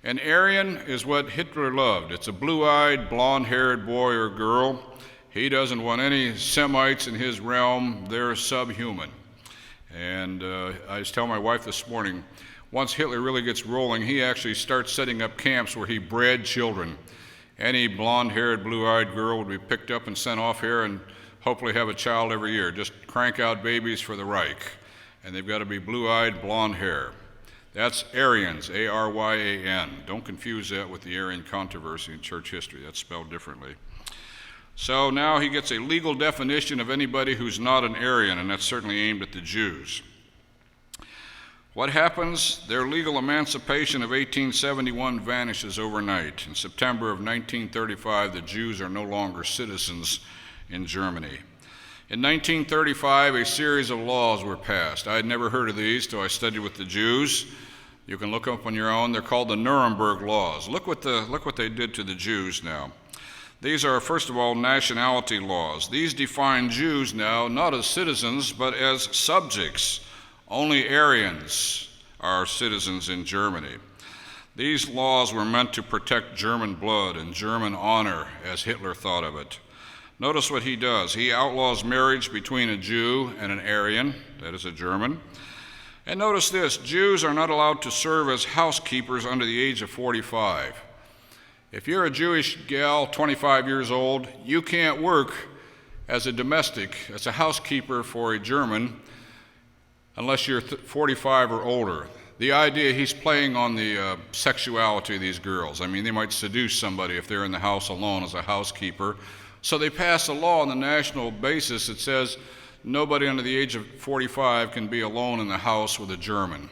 An Aryan is what Hitler loved. It's a blue-eyed, blonde-haired boy or girl. He doesn't want any Semites in his realm. They're subhuman. And I was telling my wife this morning, once Hitler really gets rolling, he actually starts setting up camps where he bred children. Any blonde-haired, blue-eyed girl would be picked up and sent off here and hopefully have a child every year. Just crank out babies for the Reich. And they've got to be blue-eyed, blonde hair. That's Aryans, A-R-Y-A-N. Don't confuse that with the Aryan controversy in church history. That's spelled differently. So now he gets a legal definition of anybody who's not an Aryan, and that's certainly aimed at the Jews. What happens? Their legal emancipation of 1871 vanishes overnight. In September of 1935, the Jews are no longer citizens in Germany. In 1935, a series of laws were passed. I had never heard of these till I studied with the Jews. You can look up on your own. They're called the Nuremberg laws. Look what they did to the Jews now. These are, first of all, nationality laws. These define Jews now not as citizens, but as subjects. Only Aryans are citizens in Germany. These laws were meant to protect German blood and German honor, as Hitler thought of it. Notice what he does. He outlaws marriage between a Jew and an Aryan, that is a German. And notice this, Jews are not allowed to serve as housekeepers under the age of 45. If you're a Jewish gal, 25 years old, you can't work as a domestic, as a housekeeper for a German, unless you're 45 or older. The idea, he's playing on the sexuality of these girls. I mean, they might seduce somebody if they're in the house alone as a housekeeper. So they pass a law on the national basis that says nobody under the age of 45 can be alone in the house with a German,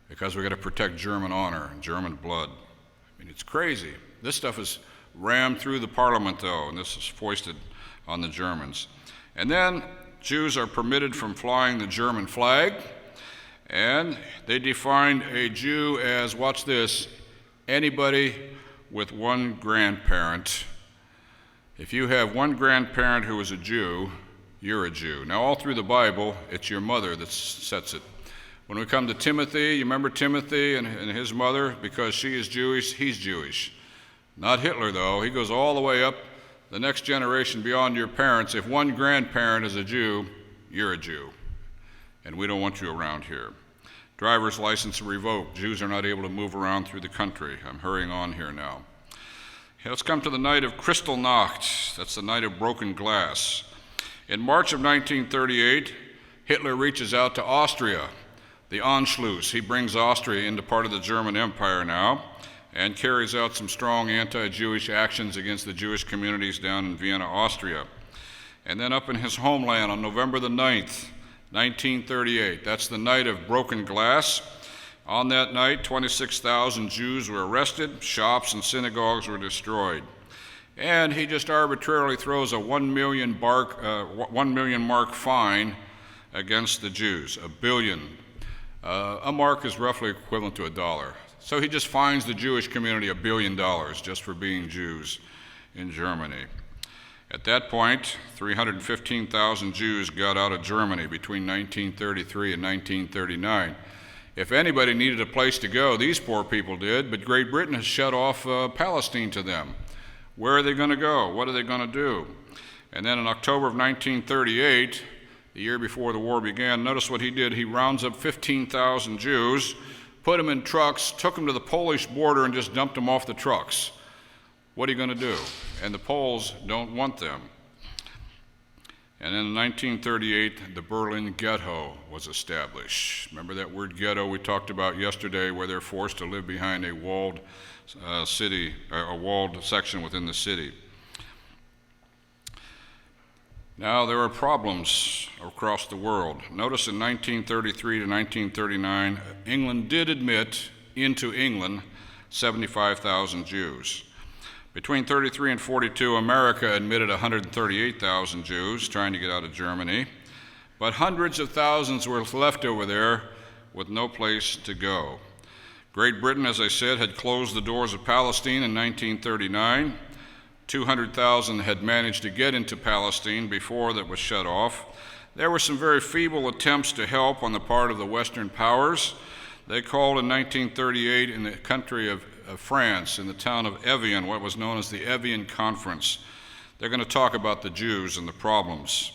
because we've got to protect German honor and German blood. I mean, it's crazy. This stuff is rammed through the parliament, though, and this is foisted on the Germans. And then Jews are permitted from flying the German flag, and they defined a Jew as, watch this, anybody with one grandparent. If you have one grandparent who is a Jew, you're a Jew. Now, all through the Bible, it's your mother that sets it. When we come to Timothy, you remember Timothy and his mother? Because she is Jewish, he's Jewish. Not Hitler, though. He goes all the way up the next generation beyond your parents. If one grandparent is a Jew, you're a Jew. And we don't want you around here. Driver's license revoked. Jews are not able to move around through the country. I'm hurrying on here now. Let's come to the night of Kristallnacht. That's the night of broken glass. In March of 1938, Hitler reaches out to Austria, the Anschluss. He brings Austria into part of the German Empire now and carries out some strong anti-Jewish actions against the Jewish communities down in Vienna, Austria. And then up in his homeland on November the 9th, 1938, that's the night of broken glass. On that night, 26,000 Jews were arrested, shops and synagogues were destroyed. And he just arbitrarily throws a 1 million mark fine against the Jews, $1 billion. A mark is roughly equivalent to $1. So he just fines the Jewish community $1 billion just for being Jews in Germany. At that point, 315,000 Jews got out of Germany between 1933 and 1939. If anybody needed a place to go, these poor people did, but Great Britain has shut off Palestine to them. Where are they going to go? What are they going to do? And then in October of 1938, the year before the war began, notice what he did. He rounds up 15,000 Jews, put them in trucks, took them to the Polish border, and just dumped them off the trucks. What are you going to do? And the Poles don't want them. And then in 1938, the Berlin Ghetto was established. Remember that word ghetto we talked about yesterday, where they're forced to live behind a walled city, a walled section within the city. Now, there are problems across the world. Notice in 1933 to 1939, England did admit into England 75,000 Jews. Between 33 and 42, America admitted 138,000 Jews trying to get out of Germany, but hundreds of thousands were left over there with no place to go. Great Britain, as I said, had closed the doors of Palestine in 1939. 200,000 had managed to get into Palestine before that was shut off. There were some very feeble attempts to help on the part of the Western powers. They called in 1938 in the country of France, in the town of Evian, what was known as the Evian Conference. They're going to talk about the Jews and the problems.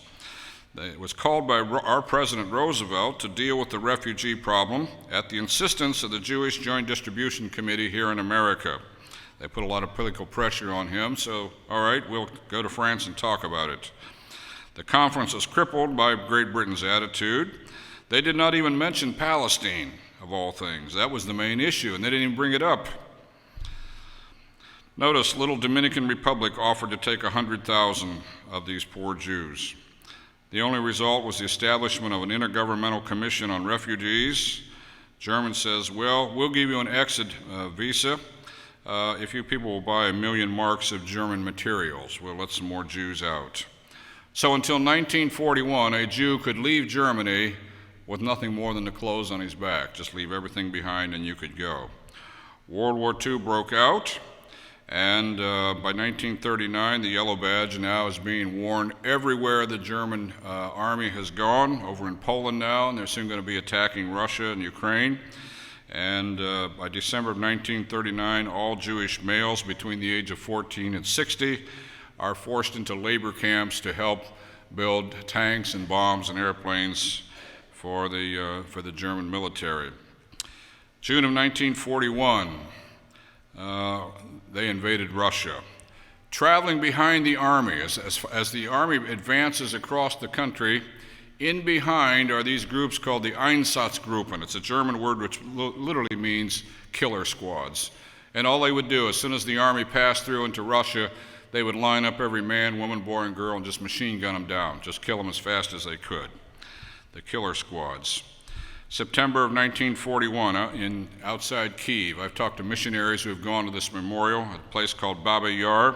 It was called by our President Roosevelt to deal with the refugee problem at the insistence of the Jewish Joint Distribution Committee here in America. They put a lot of political pressure on him, so all right, we'll go to France and talk about it. The conference was crippled by Great Britain's attitude. They did not even mention Palestine, of all things. That was the main issue, and they didn't even bring it up. Notice, little Dominican Republic offered to take 100,000 of these poor Jews. The only result was the establishment of an intergovernmental commission on refugees. Germany says, well, we'll give you an exit visa if you people will buy 1 million marks of German materials. We'll let some more Jews out. So until 1941, a Jew could leave Germany with nothing more than the clothes on his back. Just leave everything behind and you could go. World War II broke out. And by 1939, the yellow badge now is being worn everywhere the German army has gone, over in Poland now, and they're soon going to be attacking Russia and Ukraine. And by December of 1939, all Jewish males between the age of 14 and 60 are forced into labor camps to help build tanks and bombs and airplanes for the German military. June of 1941, they invaded Russia. Traveling behind the army, as the army advances across the country, in behind are these groups called the Einsatzgruppen. It's a German word which literally means killer squads. And all they would do, as soon as the army passed through into Russia, they would line up every man, woman, boy, and girl and just machine gun them down, just kill them as fast as they could. The killer squads. September of 1941, outside Kyiv. I've talked to missionaries who have gone to this memorial, a place called Baba Yar.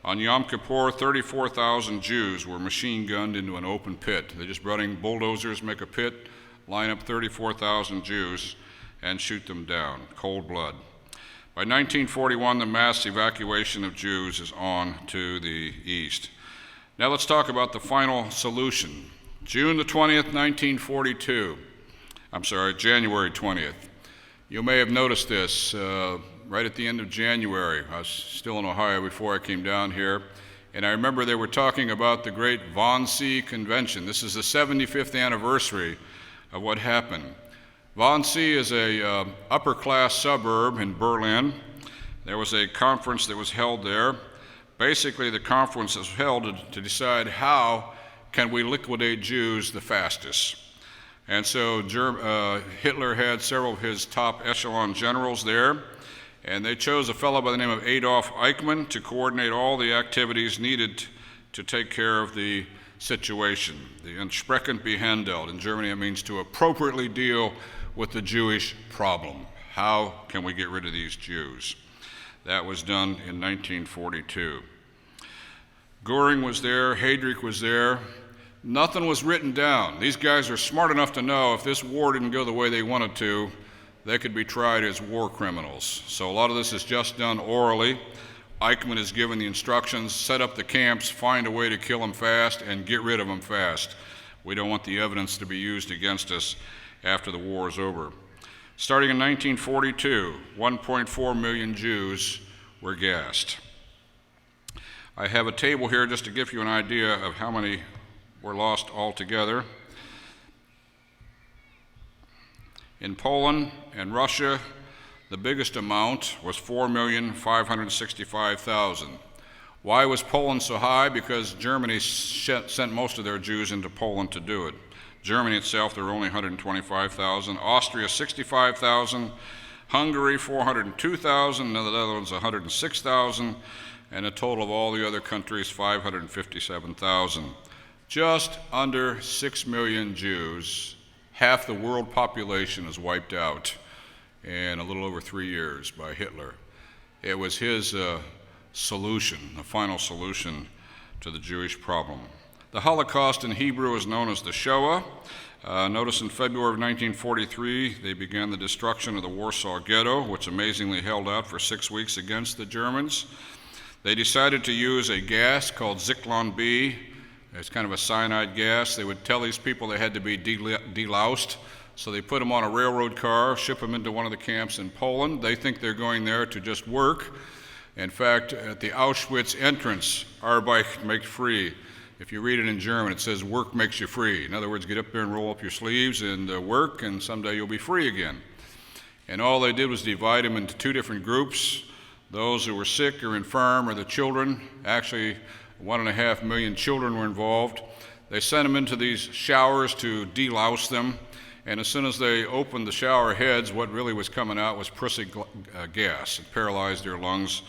On Yom Kippur, 34,000 Jews were machine gunned into an open pit. They just brought in bulldozers, make a pit, line up 34,000 Jews, and shoot them down, cold blood. By 1941, the mass evacuation of Jews is on to the east. Now let's talk about the final solution. June the 20th, 1942. January 20th. You may have noticed this right at the end of January. I was still in Ohio before I came down here, and I remember they were talking about the great Wannsee Convention. This is the 75th anniversary of what happened. Wannsee is a upper-class suburb in Berlin. There was a conference that was held there. Basically, the conference was held to decide how can we liquidate Jews the fastest. And so Hitler had several of his top echelon generals there, and they chose a fellow by the name of Adolf Eichmann to coordinate all the activities needed to take care of the situation. The entsprechend behandelt. In Germany, it means to appropriately deal with the Jewish problem. How can we get rid of these Jews? That was done in 1942. Goering was there, Heydrich was there. Nothing was written down. These guys are smart enough to know if this war didn't go the way they wanted to, they could be tried as war criminals. So a lot of this is just done orally. Eichmann is given the instructions, set up the camps, find a way to kill them fast, and get rid of them fast. We don't want the evidence to be used against us after the war is over. Starting in 1942, 1.4 million Jews were gassed. I have a table here just to give you an idea of how many were lost altogether. In Poland and Russia, the biggest amount was 4,565,000. Why was Poland so high? Because Germany sent most of their Jews into Poland to do it. Germany itself, there were only 125,000. Austria, 65,000. Hungary, 402,000. The Netherlands, 106,000. And a total of all the other countries, 557,000. Just under 6 million Jews, half the world population, is wiped out in a little over 3 years by Hitler. It was his solution, the final solution to the Jewish problem. The Holocaust in Hebrew is known as the Shoah. Notice in February of 1943, they began the destruction of the Warsaw Ghetto, which amazingly held out for 6 weeks against the Germans. They decided to use a gas called Zyklon B. It's kind of a cyanide gas. They would tell these people they had to be deloused, so they put them on a railroad car, ship them into one of the camps in Poland. They think they're going there to just work. In fact, at the Auschwitz entrance, Arbeit macht frei. If you read it in German, it says work makes you free. In other words, get up there and roll up your sleeves and work, and someday you'll be free again. And all they did was divide them into 2 different groups. Those who were sick or infirm, or the children. Actually, 1.5 million children were involved. They sent them into these showers to delouse them, and as soon as they opened the shower heads, what really was coming out was prussic gas. It paralyzed their lungs,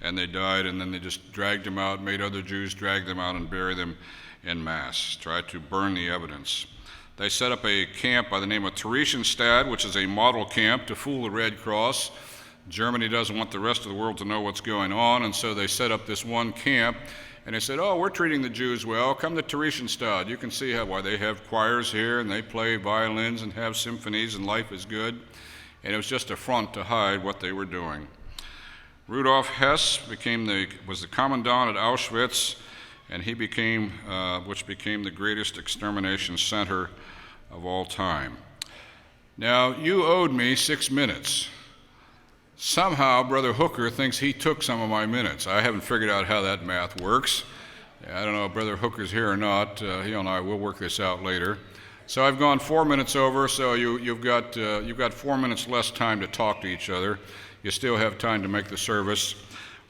and they died, and then they just dragged them out, made other Jews drag them out and bury them en masse, tried to burn the evidence. They set up a camp by the name of Theresienstadt, which is a model camp to fool the Red Cross. Germany doesn't want the rest of the world to know what's going on, and so they set up this one camp. And they said, oh, we're treating the Jews well. Come to Theresienstadt. You can see why they have choirs here, and they play violins and have symphonies, and life is good. And it was just a front to hide what they were doing. Rudolf Hess was the commandant at Auschwitz, and he became the greatest extermination center of all time. Now, you owed me 6 minutes. Somehow, Brother Hooker thinks he took some of my minutes. I haven't figured out how that math works. I don't know if Brother Hooker's here or not. He and I will work this out later. So I've gone 4 minutes over, so you've got 4 minutes less time to talk to each other. You still have time to make the service.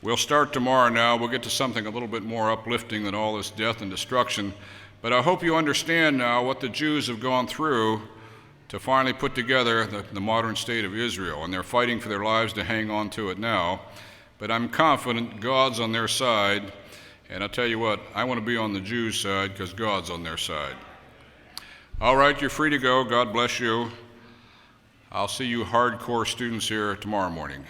We'll start tomorrow now. We'll get to something a little bit more uplifting than all this death and destruction. But I hope you understand now what the Jews have gone through to finally put together the modern state of Israel, and they're fighting for their lives to hang on to it now. But I'm confident God's on their side, and I'll tell you what, I want to be on the Jews' side because God's on their side. All right, you're free to go. God bless you. I'll see you hardcore students here tomorrow morning.